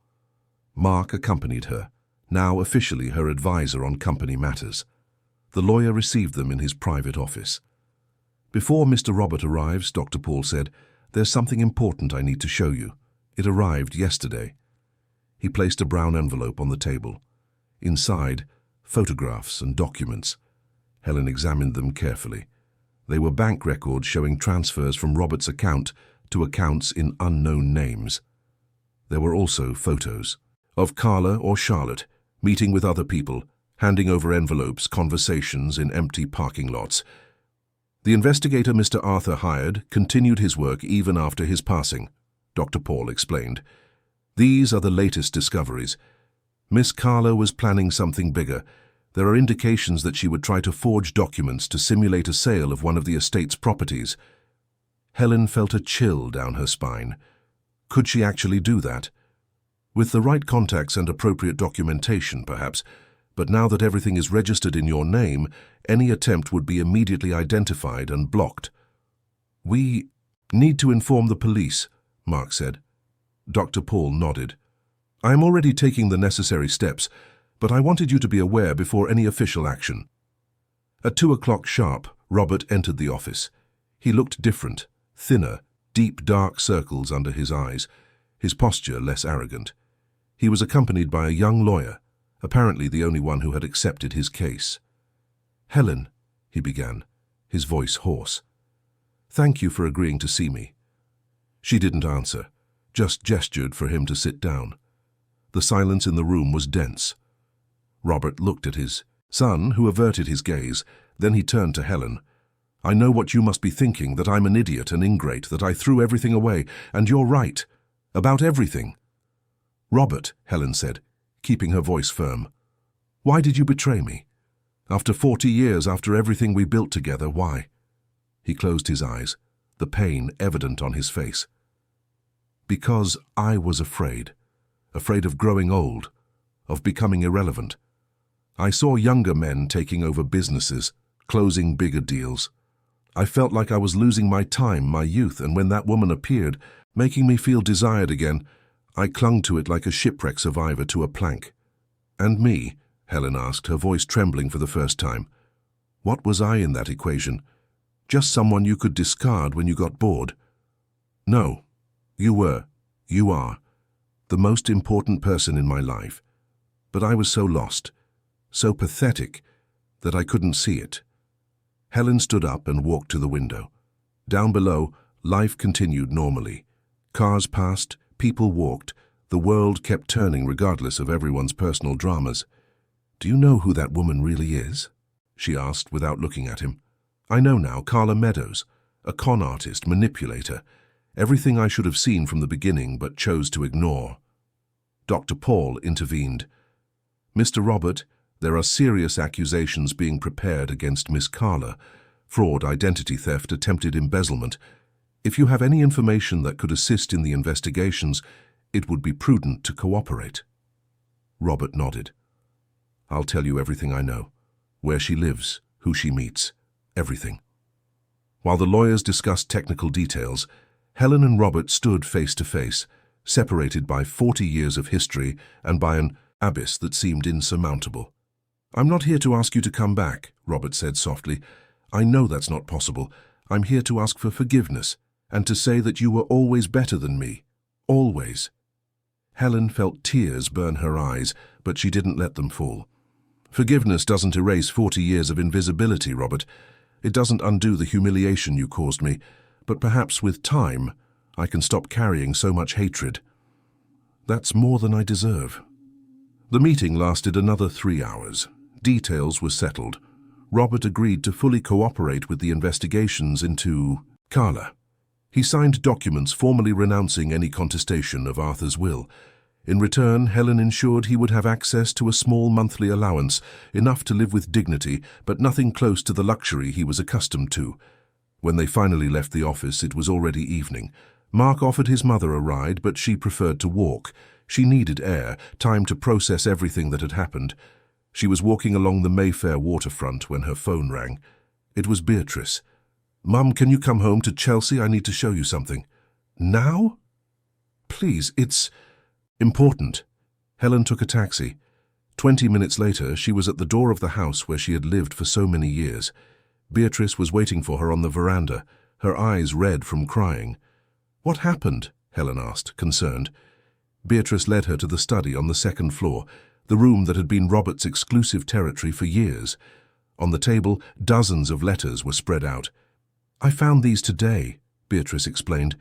Mark accompanied her, now officially her advisor on company matters. The lawyer received them in his private office. "Before Mr. Robert arrives," Dr. Paul said, "there's something important I need to show you. It arrived yesterday." He placed a brown envelope on the table. Inside, photographs and documents. Helen examined them carefully. They were bank records showing transfers from Robert's account to accounts in unknown names. There were also photos of Carla or Charlotte meeting with other people, handing over envelopes, conversations in empty parking lots. The investigator Mr. Arthur hired continued his work even after his passing, Dr. Paul explained. "These are the latest discoveries. Miss Carla was planning something bigger. There are indications that she would try to forge documents to simulate a sale of one of the estate's properties." Helen felt a chill down her spine. Could she actually do that? With the right contacts and appropriate documentation, perhaps, but now that everything is registered in your name, any attempt would be immediately identified and blocked. "We need to inform the police," Mark said. Dr. Paul nodded. "I am already taking the necessary steps, but I wanted you to be aware before any official action." At 2 o'clock sharp, Robert entered the office. He looked different, thinner, deep dark circles under his eyes, his posture less arrogant. He was accompanied by a young lawyer, apparently the only one who had accepted his case. "Helen," he began, his voice hoarse. "Thank you for agreeing to see me." She didn't answer, just gestured for him to sit down. The silence in the room was dense. Robert looked at his son, who averted his gaze. Then he turned to Helen. "I know what you must be thinking, that I'm an idiot, an ingrate, that I threw everything away, and you're right. About everything." "Robert," Helen said, keeping her voice firm, "why did you betray me? After 40 years, after everything we built together, why?" He closed his eyes, the pain evident on his face. "Because I was afraid of growing old, of becoming irrelevant. I saw younger men taking over businesses, closing bigger deals. I felt like I was losing my time, my youth, and when that woman appeared, making me feel desired again, I clung to it like a shipwreck survivor to a plank." "And me?" Helen asked, her voice trembling for the first time. "What was I in that equation? Just someone you could discard when you got bored?" "No, you are, the most important person in my life. But I was so lost, so pathetic, that I couldn't see it." Helen stood up and walked to the window. Down below, life continued normally. Cars passed, people walked, the world kept turning regardless of everyone's personal dramas. "Do you know who that woman really is?" she asked without looking at him. "I know now, Carla Meadows, a con artist, manipulator. Everything I should have seen from the beginning but chose to ignore." Dr. Paul intervened. "Mr. Robert, there are serious accusations being prepared against Miss Carla. Fraud, identity theft, attempted embezzlement. If you have any information that could assist in the investigations, it would be prudent to cooperate." Robert nodded. "I'll tell you everything I know. Where she lives, who she meets, everything." While the lawyers discussed technical details, Helen and Robert stood face to face, separated by 40 years of history and by an abyss that seemed insurmountable. "I'm not here to ask you to come back," Robert said softly. "I know that's not possible. I'm here to ask for forgiveness and to say that you were always better than me. Always." Helen felt tears burn her eyes, but she didn't let them fall. "Forgiveness doesn't erase 40 years of invisibility, Robert. It doesn't undo the humiliation you caused me, but perhaps with time, I can stop carrying so much hatred. That's more than I deserve." The meeting lasted another 3 hours. Details were settled. Robert agreed to fully cooperate with the investigations into Carla. He signed documents formally renouncing any contestation of Arthur's will. In return, Helen ensured he would have access to a small monthly allowance, enough to live with dignity, but nothing close to the luxury he was accustomed to. When they finally left the office, it was already evening. Mark offered his mother a ride, but she preferred to walk. She needed air, time to process everything that had happened. She was walking along the Mayfair waterfront when her phone rang. It was Beatrice. "Mum, can you come home to Chelsea? I need to show you something." "Now?" "Please, it's important." Helen took a taxi. 20 minutes later, she was at the door of the house where she had lived for so many years. Beatrice was waiting for her on the veranda, her eyes red from crying. "What happened?" Helen asked, concerned. Beatrice led her to the study on the second floor, the room that had been Robert's exclusive territory for years. On the table, dozens of letters were spread out. "I found these today," Beatrice explained.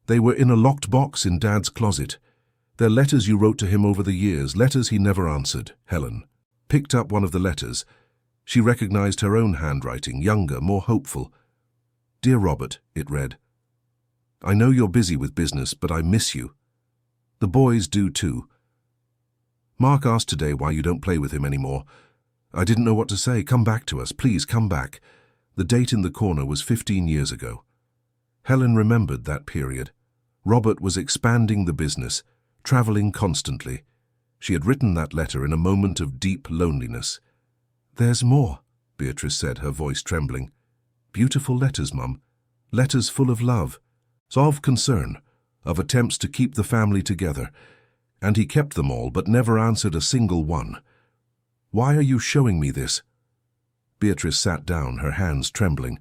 "They were in a locked box in Dad's closet. They're letters you wrote to him over the years, letters he never answered." Helen picked up one of the letters. She recognized her own handwriting, younger, more hopeful. "Dear Robert," it read, "I know you're busy with business, but I miss you. The boys do too. Mark asked today why you don't play with him anymore. I didn't know what to say. Come back to us. Please come back." The date in the corner was 15 years ago. Helen remembered that period. Robert was expanding the business, traveling constantly. She had written that letter in a moment of deep loneliness. "There's more," Beatrice said, her voice trembling. "Beautiful letters, Mum. Letters full of love, of concern, of attempts to keep the family together. And he kept them all, but never answered a single one. Why are you showing me this?" Beatrice sat down, her hands trembling.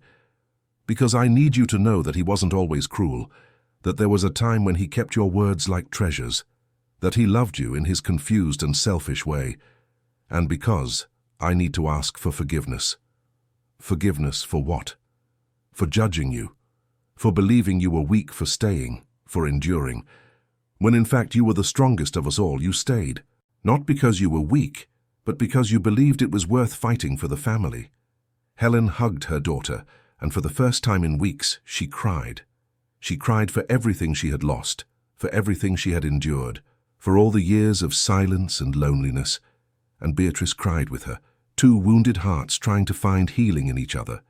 "Because I need you to know that he wasn't always cruel, that there was a time when he kept your words like treasures, that he loved you in his confused and selfish way, and because I need to ask for forgiveness." Forgiveness for what? For judging you, for believing you were weak for staying, for enduring. When in fact you were the strongest of us all, you stayed. Not because you were weak, but because you believed it was worth fighting for the family. Helen hugged her daughter, and for the first time in weeks, she cried. She cried for everything she had lost, for everything she had endured, for all the years of silence and loneliness. And Beatrice cried with her, two wounded hearts trying to find healing in each other.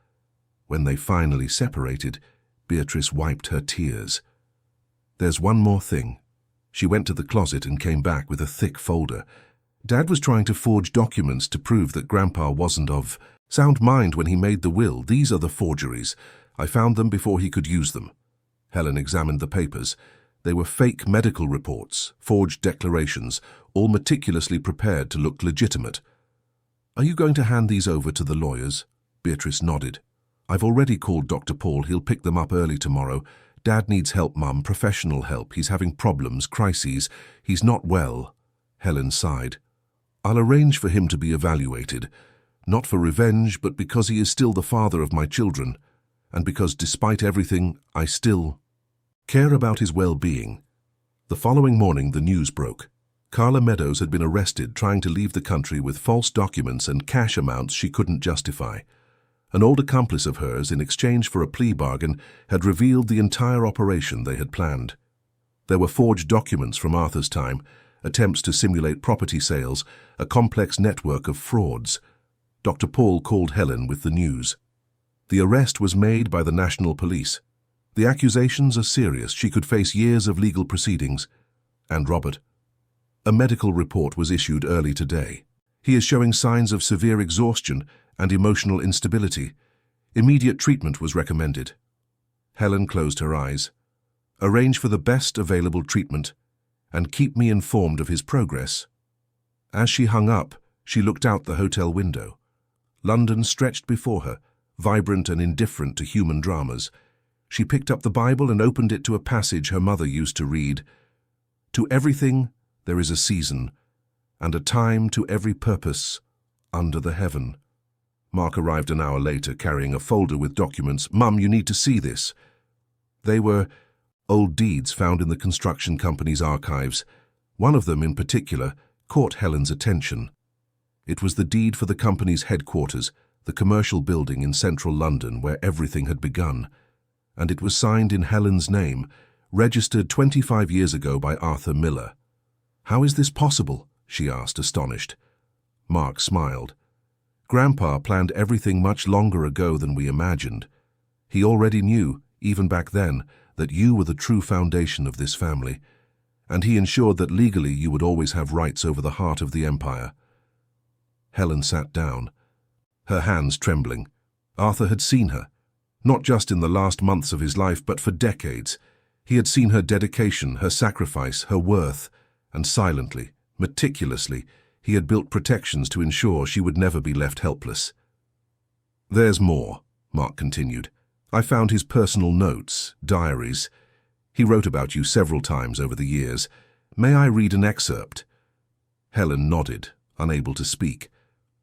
When they finally separated, Beatrice wiped her tears. "There's one more thing." She went to the closet and came back with a thick folder. "Dad was trying to forge documents to prove that Grandpa wasn't of sound mind when he made the will. These are the forgeries. I found them before he could use them." Helen examined the papers. They were fake medical reports, forged declarations, all meticulously prepared to look legitimate. "Are you going to hand these over to the lawyers?" Beatrice nodded. "I've already called Dr. Paul. He'll pick them up early tomorrow. Dad needs help, Mum, professional help. He's having problems, crises. He's not well." Helen sighed. "I'll arrange for him to be evaluated, not for revenge, but because he is still the father of my children, and because, despite everything, I still care about his well-being." The following morning, the news broke. Carla Meadows had been arrested trying to leave the country with false documents and cash amounts she couldn't justify. An old accomplice of hers, in exchange for a plea bargain, had revealed the entire operation they had planned. There were forged documents from Arthur's time, attempts to simulate property sales, a complex network of frauds. Dr. Paul called Helen with the news. The arrest was made by the National Police. The accusations are serious. She could face years of legal proceedings. And Robert. A medical report was issued early today. He is showing signs of severe exhaustion and emotional instability. Immediate treatment was recommended. Helen closed her eyes. "Arrange for the best available treatment and keep me informed of his progress." As she hung up, she looked out the hotel window. London stretched before her, vibrant and indifferent to human dramas. She picked up the Bible and opened it to a passage her mother used to read. "To everything there is a season, and a time to every purpose under the heaven." Mark arrived an hour later carrying a folder with documents. "Mum, you need to see this." They were old deeds found in the construction company's archives. One of them, in particular, caught Helen's attention. It was the deed for the company's headquarters, the commercial building in central London where everything had begun, and it was signed in Helen's name, registered 25 years ago by Arthur Miller. "How is this possible?" she asked, astonished. Mark smiled. "Grandpa planned everything much longer ago than we imagined. He already knew, even back then, that you were the true foundation of this family, and he ensured that legally you would always have rights over the heart of the empire." Helen sat down, her hands trembling. Arthur had seen her, not just in the last months of his life, but for decades. He had seen her dedication, her sacrifice, her worth, and silently, meticulously, he had built protections to ensure she would never be left helpless. "There's more," Mark continued. "I found his personal notes, diaries. He wrote about you several times over the years. May I read an excerpt?" Helen nodded, unable to speak.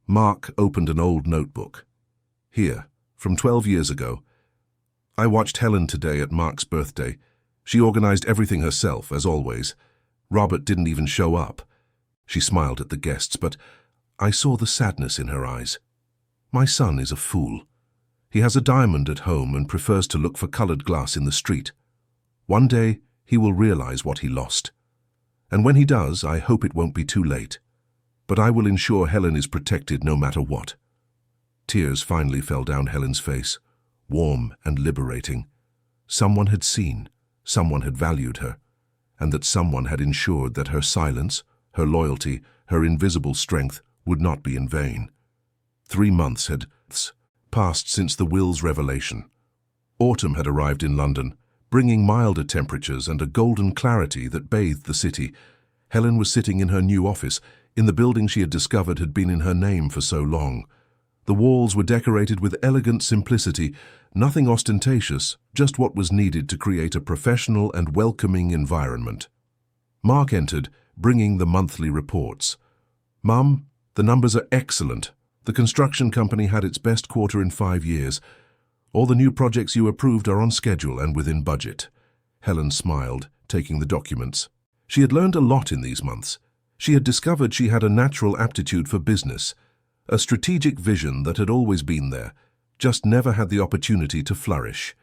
Mark opened an old notebook. "Here, from 12 years ago. I watched Helen today at Mark's birthday. She organized everything herself, as always. Robert didn't even show up." She smiled at the guests, but I saw the sadness in her eyes. "My son is a fool. He has a diamond at home and prefers to look for colored glass in the street. One day, he will realize what he lost. And when he does, I hope it won't be too late. But I will ensure Helen is protected no matter what." Tears finally fell down Helen's face, warm and liberating. Someone had seen, someone had valued her, and that someone had ensured that her silence, her loyalty, her invisible strength would not be in vain. 3 months had passed since the will's revelation. Autumn had arrived in London, bringing milder temperatures and a golden clarity that bathed the city. Helen was sitting in her new office, in the building she had discovered had been in her name for so long. The walls were decorated with elegant simplicity, nothing ostentatious, just what was needed to create a professional and welcoming environment. Mark entered, bringing the monthly reports. "Mum, the numbers are excellent. The construction company had its best quarter in 5 years. All the new projects you approved are on schedule and within budget." Helen smiled, taking the documents. She had learned a lot in these months. She had discovered she had a natural aptitude for business, a strategic vision that had always been there, just never had the opportunity to flourish.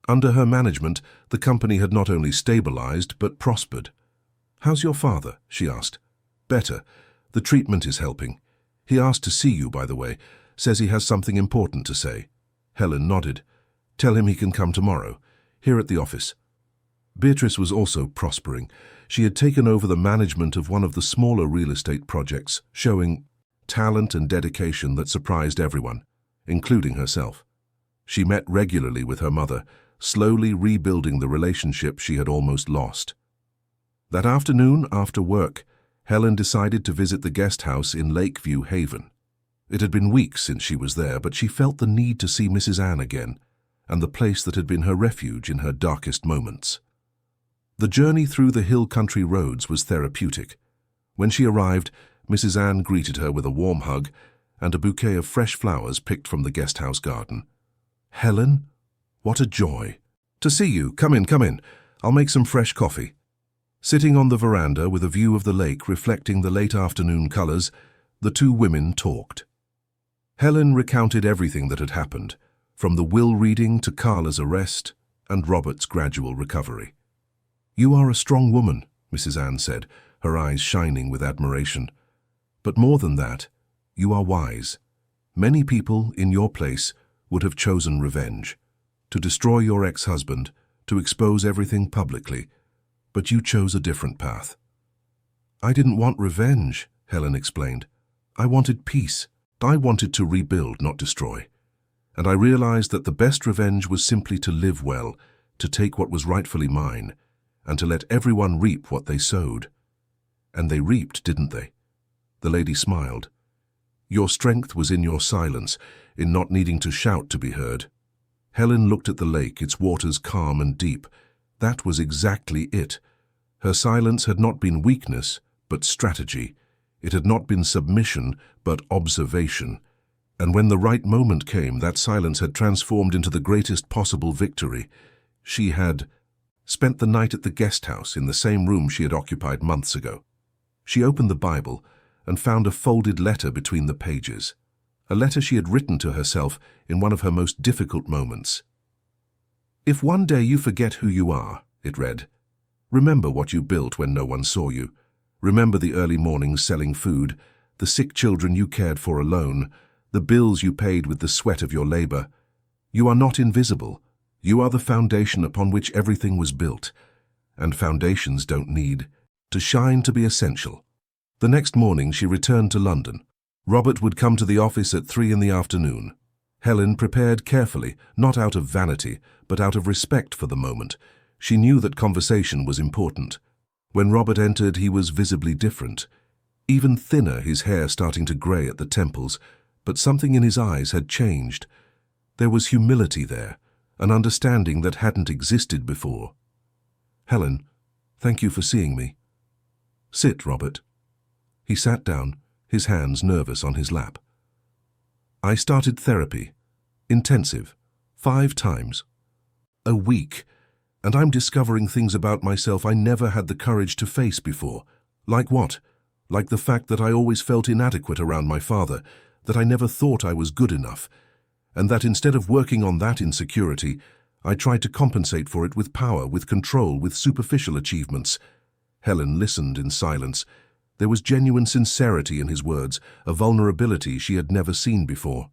Under her management, the company had not only stabilized but prospered. "How's your father?" she asked. "Better. The treatment is helping. He asked to see you, by the way. Says he has something important to say." Helen nodded. "Tell him he can come tomorrow, here at the office." Beatrice was also prospering. She had taken over the management of one of the smaller real estate projects, showing talent and dedication that surprised everyone, including herself. She met regularly with her mother, slowly rebuilding the relationship she had almost lost. That afternoon, after work, Helen decided to visit the guest house in Lakeview Haven. It had been weeks since she was there, but she felt the need to see Mrs. Anne again, and the place that had been her refuge in her darkest moments. The journey through the hill country roads was therapeutic. When she arrived, Mrs. Anne greeted her with a warm hug and a bouquet of fresh flowers picked from the guest house garden. "Helen, what a joy. To see you. Come in, come in. I'll make some fresh coffee." Sitting on the veranda with a view of the lake reflecting the late afternoon colors, the two women talked. Helen recounted everything that had happened, from the will reading to Carla's arrest and Robert's gradual recovery. "You are a strong woman," Mrs. Anne said, her eyes shining with admiration. "But more than that, you are wise. Many people in your place would have chosen revenge, to destroy your ex-husband, to expose everything publicly, but you chose a different path." "I didn't want revenge," Helen explained. "I wanted peace. I wanted to rebuild, not destroy. And I realized that the best revenge was simply to live well, to take what was rightfully mine, and to let everyone reap what they sowed." "And they reaped, didn't they?" The lady smiled. "Your strength was in your silence, in not needing to shout to be heard." Helen looked at the lake, its waters calm and deep. That was exactly it. Her silence had not been weakness, but strategy. It had not been submission, but observation. And when the right moment came, that silence had transformed into the greatest possible victory. She had spent the night at the guest house in the same room she had occupied months ago. She opened the Bible and found a folded letter between the pages. a letter she had written to herself in one of her most difficult moments. "If one day you forget who you are," it read, "remember what you built when no one saw you. Remember the early mornings selling food, the sick children you cared for alone, the bills you paid with the sweat of your labor. You are not invisible. You are the foundation upon which everything was built, and foundations don't need to shine to be essential." The next morning she returned to London. Robert would come to the office at 3 in the afternoon. Helen prepared carefully, not out of vanity, but out of respect for the moment. She knew that conversation was important. When Robert entered, he was visibly different. Even thinner, his hair starting to grey at the temples, but something in his eyes had changed. There was humility there, an understanding that hadn't existed before. "Helen, thank you for seeing me." "Sit, Robert." He sat down, his hands nervous on his lap. "I started therapy. Intensive. 5 times. A week. And I'm discovering things about myself I never had the courage to face before." "Like what?" "Like the fact that I always felt inadequate around my father, that I never thought I was good enough, and that instead of working on that insecurity, I tried to compensate for it with power, with control, with superficial achievements." Helen listened in silence. There was genuine sincerity in his words, a vulnerability she had never seen before.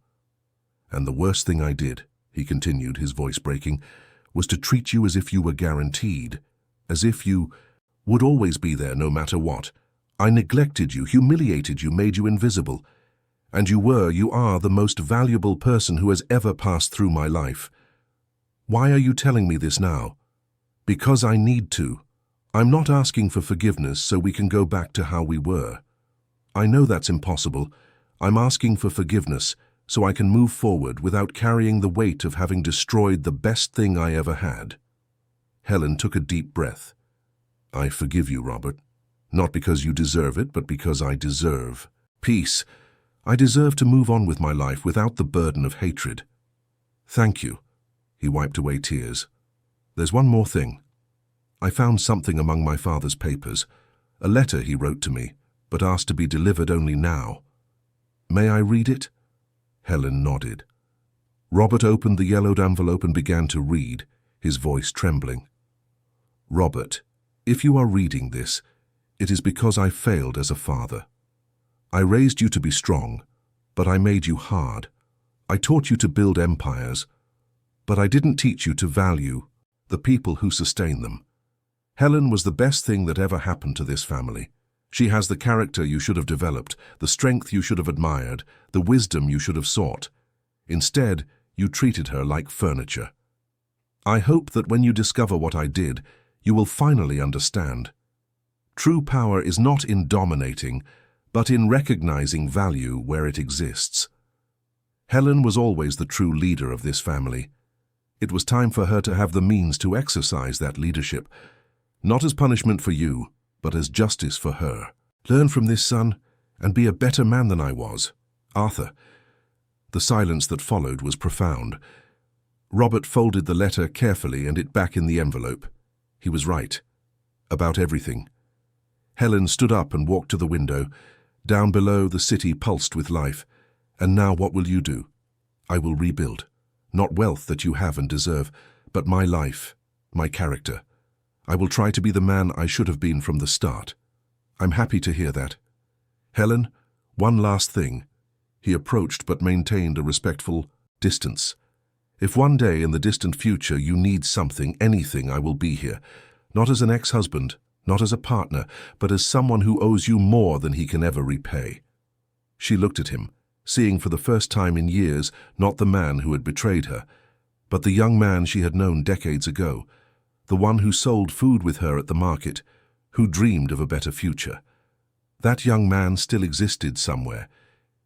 "And the worst thing I did," he continued, his voice breaking, "was to treat you as if you were guaranteed, as if you would always be there no matter what. I neglected you, humiliated you, made you invisible. And you are the most valuable person who has ever passed through my life. Why are you telling me this now?" "Because I need to. I'm not asking for forgiveness so we can go back to how we were. I know that's impossible. I'm asking for forgiveness so I can move forward without carrying the weight of having destroyed the best thing I ever had." Helen took a deep breath. "I forgive you, Robert. Not because you deserve it, but because I deserve peace. I deserve to move on with my life without the burden of hatred." "Thank you." He wiped away tears. "There's one more thing. I found something among my father's papers, a letter he wrote to me, but asked to be delivered only now. May I read it?" Helen nodded. Robert opened the yellowed envelope and began to read, his voice trembling. "Robert, if you are reading this, it is because I failed as a father. I raised you to be strong, but I made you hard. I taught you to build empires, but I didn't teach you to value the people who sustain them. Helen was the best thing that ever happened to this family. She has the character you should have developed, the strength you should have admired, the wisdom you should have sought. Instead, you treated her like furniture. I hope that when you discover what I did, you will finally understand. True power is not in dominating, but in recognizing value where it exists. Helen was always the true leader of this family. It was time for her to have the means to exercise that leadership, not as punishment for you, but as justice for her. Learn from this, son, and be a better man than I was. Arthur." The silence that followed was profound. Robert folded the letter carefully and it back in the envelope. He was right. About everything. Helen stood up and walked to the window. Down below, the city pulsed with life. "And now what will you do?" "I will rebuild. Not wealth that you have and deserve, but my life, my character. I will try to be the man I should have been from the start." "I'm happy to hear that." "Helen, one last thing." He approached but maintained a respectful distance. "If one day in the distant future you need something, anything, I will be here. Not as an ex-husband, not as a partner, but as someone who owes you more than he can ever repay." She looked at him, seeing for the first time in years not the man who had betrayed her, but the young man she had known decades ago, the one who sold food with her at the market, who dreamed of a better future. That young man still existed somewhere.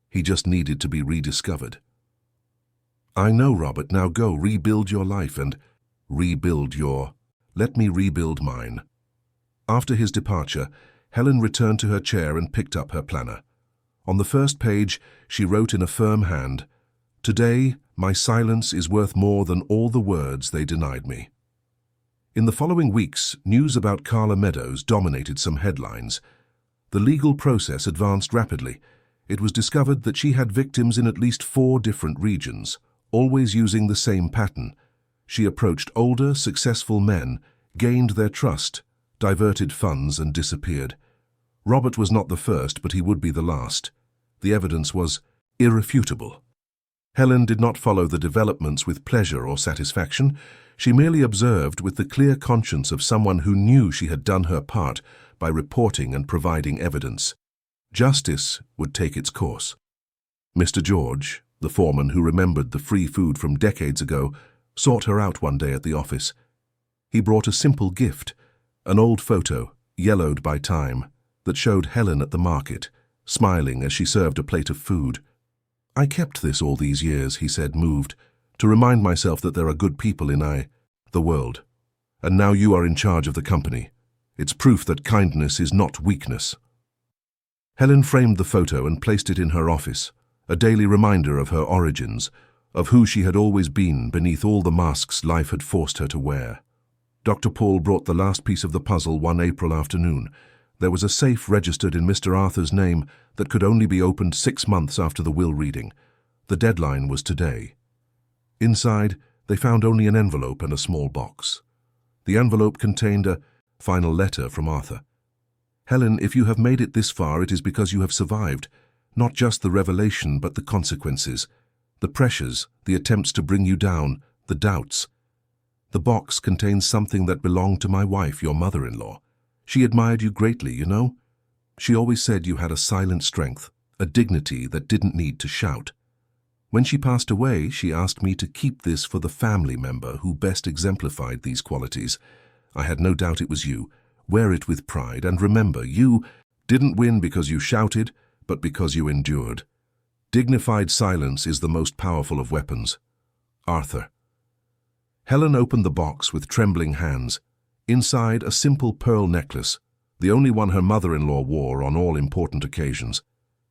He just needed to be rediscovered. "I know, Robert. Now go, rebuild your life and rebuild your... Let me rebuild mine." After his departure, Helen returned to her chair and picked up her planner. On the first page, she wrote in a firm hand, "Today, my silence is worth more than all the words they denied me." In the following weeks, news about Carla Meadows dominated some headlines. The legal process advanced rapidly. It was discovered that she had victims in at least 4 different regions, always using the same pattern. She approached older, successful men, gained their trust, diverted funds, and disappeared. Robert was not the first, but he would be the last. The evidence was irrefutable. Helen did not follow the developments with pleasure or satisfaction. She merely observed with the clear conscience of someone who knew she had done her part by reporting and providing evidence. Justice would take its course. Mr. George, the foreman who remembered the free food from decades ago, sought her out one day at the office. He brought a simple gift, an old photo, yellowed by time, that showed Helen at the market, smiling as she served a plate of food. "I kept this all these years," he said, moved, "to remind myself that there are good people in the world. And now you are in charge of the company. It's proof that kindness is not weakness." Helen framed the photo and placed it in her office, a daily reminder of her origins, of who she had always been beneath all the masks life had forced her to wear. Dr. Paul brought the last piece of the puzzle one April afternoon. There was a safe registered in Mr. Arthur's name that could only be opened 6 months after the will reading. The deadline was today. Inside, they found only an envelope and a small box. The envelope contained a final letter from Arthur. "Helen, if you have made it this far, it is because you have survived. Not just the revelation, but the consequences. The pressures, the attempts to bring you down, the doubts. The box contains something that belonged to my wife, your mother-in-law. She admired you greatly, you know. She always said you had a silent strength, a dignity that didn't need to shout. When she passed away, she asked me to keep this for the family member who best exemplified these qualities. I had no doubt it was you. Wear it with pride, and remember, you didn't win because you shouted, but because you endured. Dignified silence is the most powerful of weapons. Arthur." Helen opened the box with trembling hands. Inside, a simple pearl necklace, the only one her mother-in-law wore on all important occasions.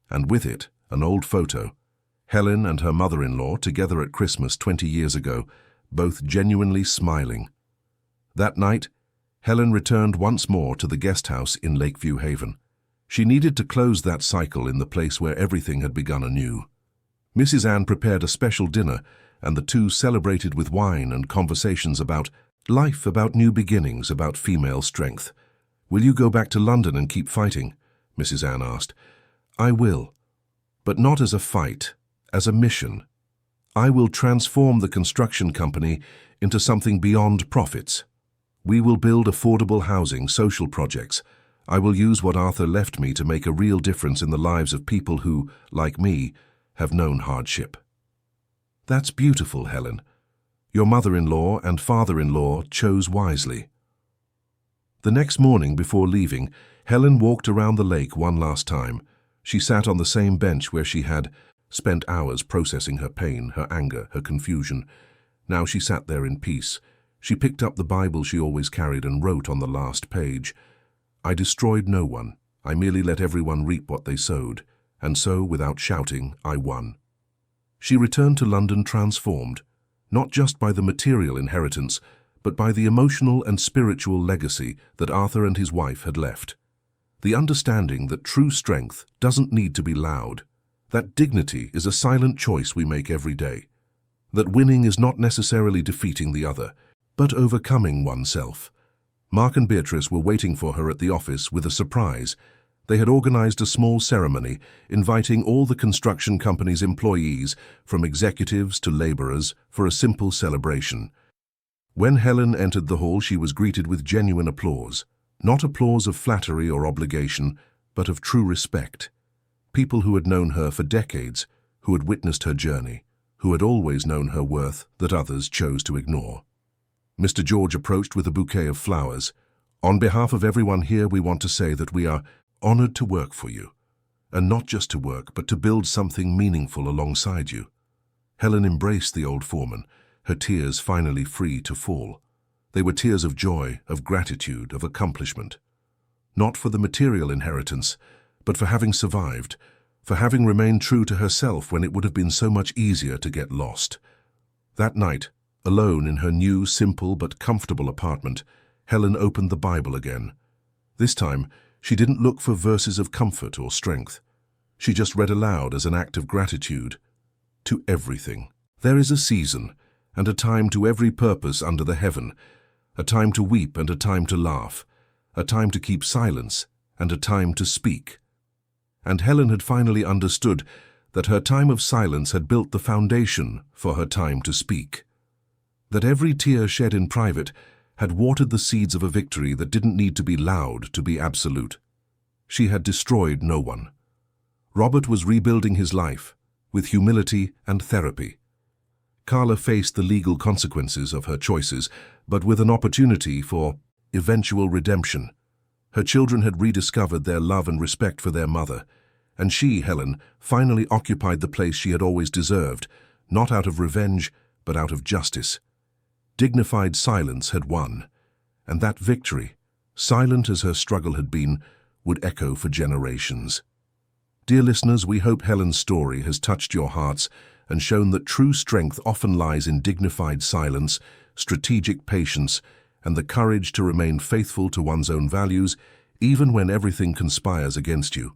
And with it, an old photo. Helen and her mother-in-law together at Christmas 20 years ago, both genuinely smiling. That night, Helen returned once more to the guest house in Lakeview Haven. She needed to close that cycle in the place where everything had begun anew. Mrs. Ann prepared a special dinner, and the two celebrated with wine and conversations about life, about new beginnings, about female strength. "Will you go back to London and keep fighting?" Mrs. Ann asked. "I will, but not as a fight, as a mission. I will transform the construction company into something beyond profits. We will build affordable housing, social projects. I will use what Arthur left me to make a real difference in the lives of people who, like me, have known hardship." "That's beautiful, Helen. Your mother-in-law and father-in-law chose wisely." The next morning before leaving, Helen walked around the lake one last time. She sat on the same bench where she had spent hours processing her pain, her anger, her confusion. Now she sat there in peace. She picked up the Bible she always carried and wrote on the last page, "I destroyed no one. I merely let everyone reap what they sowed. And so, without shouting, I won." She returned to London transformed, not just by the material inheritance, but by the emotional and spiritual legacy that Arthur and his wife had left. The understanding that true strength doesn't need to be loud, that dignity is a silent choice we make every day, that winning is not necessarily defeating the other, but overcoming oneself. Mark and Beatrice were waiting for her at the office with a surprise. They had organized a small ceremony, inviting all the construction company's employees, from executives to laborers, for a simple celebration. When Helen entered the hall, she was greeted with genuine applause. Not applause of flattery or obligation, but of true respect. People who had known her for decades, who had witnessed her journey, who had always known her worth that others chose to ignore. Mr. George approached with a bouquet of flowers. "On behalf of everyone here, we want to say that we are honored to work for you. And not just to work, but to build something meaningful alongside you." Helen embraced the old foreman, her tears finally free to fall. They were tears of joy, of gratitude, of accomplishment. Not for the material inheritance, but for having survived, for having remained true to herself when it would have been so much easier to get lost. That night, alone in her new, simple but comfortable apartment, Helen opened the Bible again. This time, she didn't look for verses of comfort or strength. She just read aloud as an act of gratitude. To everything. There is a season, and a time to every purpose under the heaven, a time to weep and a time to laugh, a time to keep silence and a time to speak. And Helen had finally understood that her time of silence had built the foundation for her time to speak. That every tear shed in private had watered the seeds of a victory that didn't need to be loud to be absolute. She had destroyed no one. Robert was rebuilding his life with humility and therapy. Carla faced the legal consequences of her choices, but with an opportunity for eventual redemption. Her children had rediscovered their love and respect for their mother, and she, Helen, finally occupied the place she had always deserved, not out of revenge, but out of justice. Dignified silence had won, and that victory, silent as her struggle had been, would echo for generations. Dear listeners, we hope Helen's story has touched your hearts and shown that true strength often lies in dignified silence, strategic patience, and the courage to remain faithful to one's own values, even when everything conspires against you.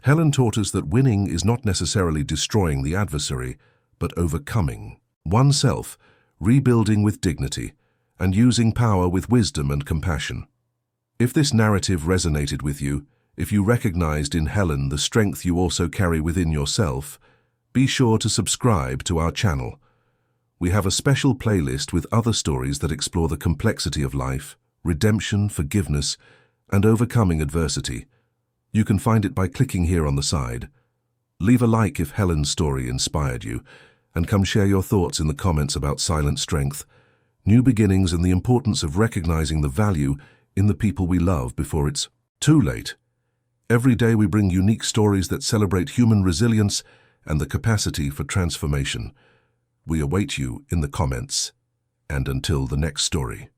Helen taught us that winning is not necessarily destroying the adversary, but overcoming oneself, rebuilding with dignity, and using power with wisdom and compassion. If this narrative resonated with you, if you recognized in Helen the strength you also carry within yourself, be sure to subscribe to our channel. We have a special playlist with other stories that explore the complexity of life, redemption, forgiveness, and overcoming adversity. You can find it by clicking here on the side. Leave a like if Helen's story inspired you, and come share your thoughts in the comments about silent strength, new beginnings, and the importance of recognizing the value in the people we love before it's too late. Every day we bring unique stories that celebrate human resilience and the capacity for transformation. We await you in the comments, and until the next story.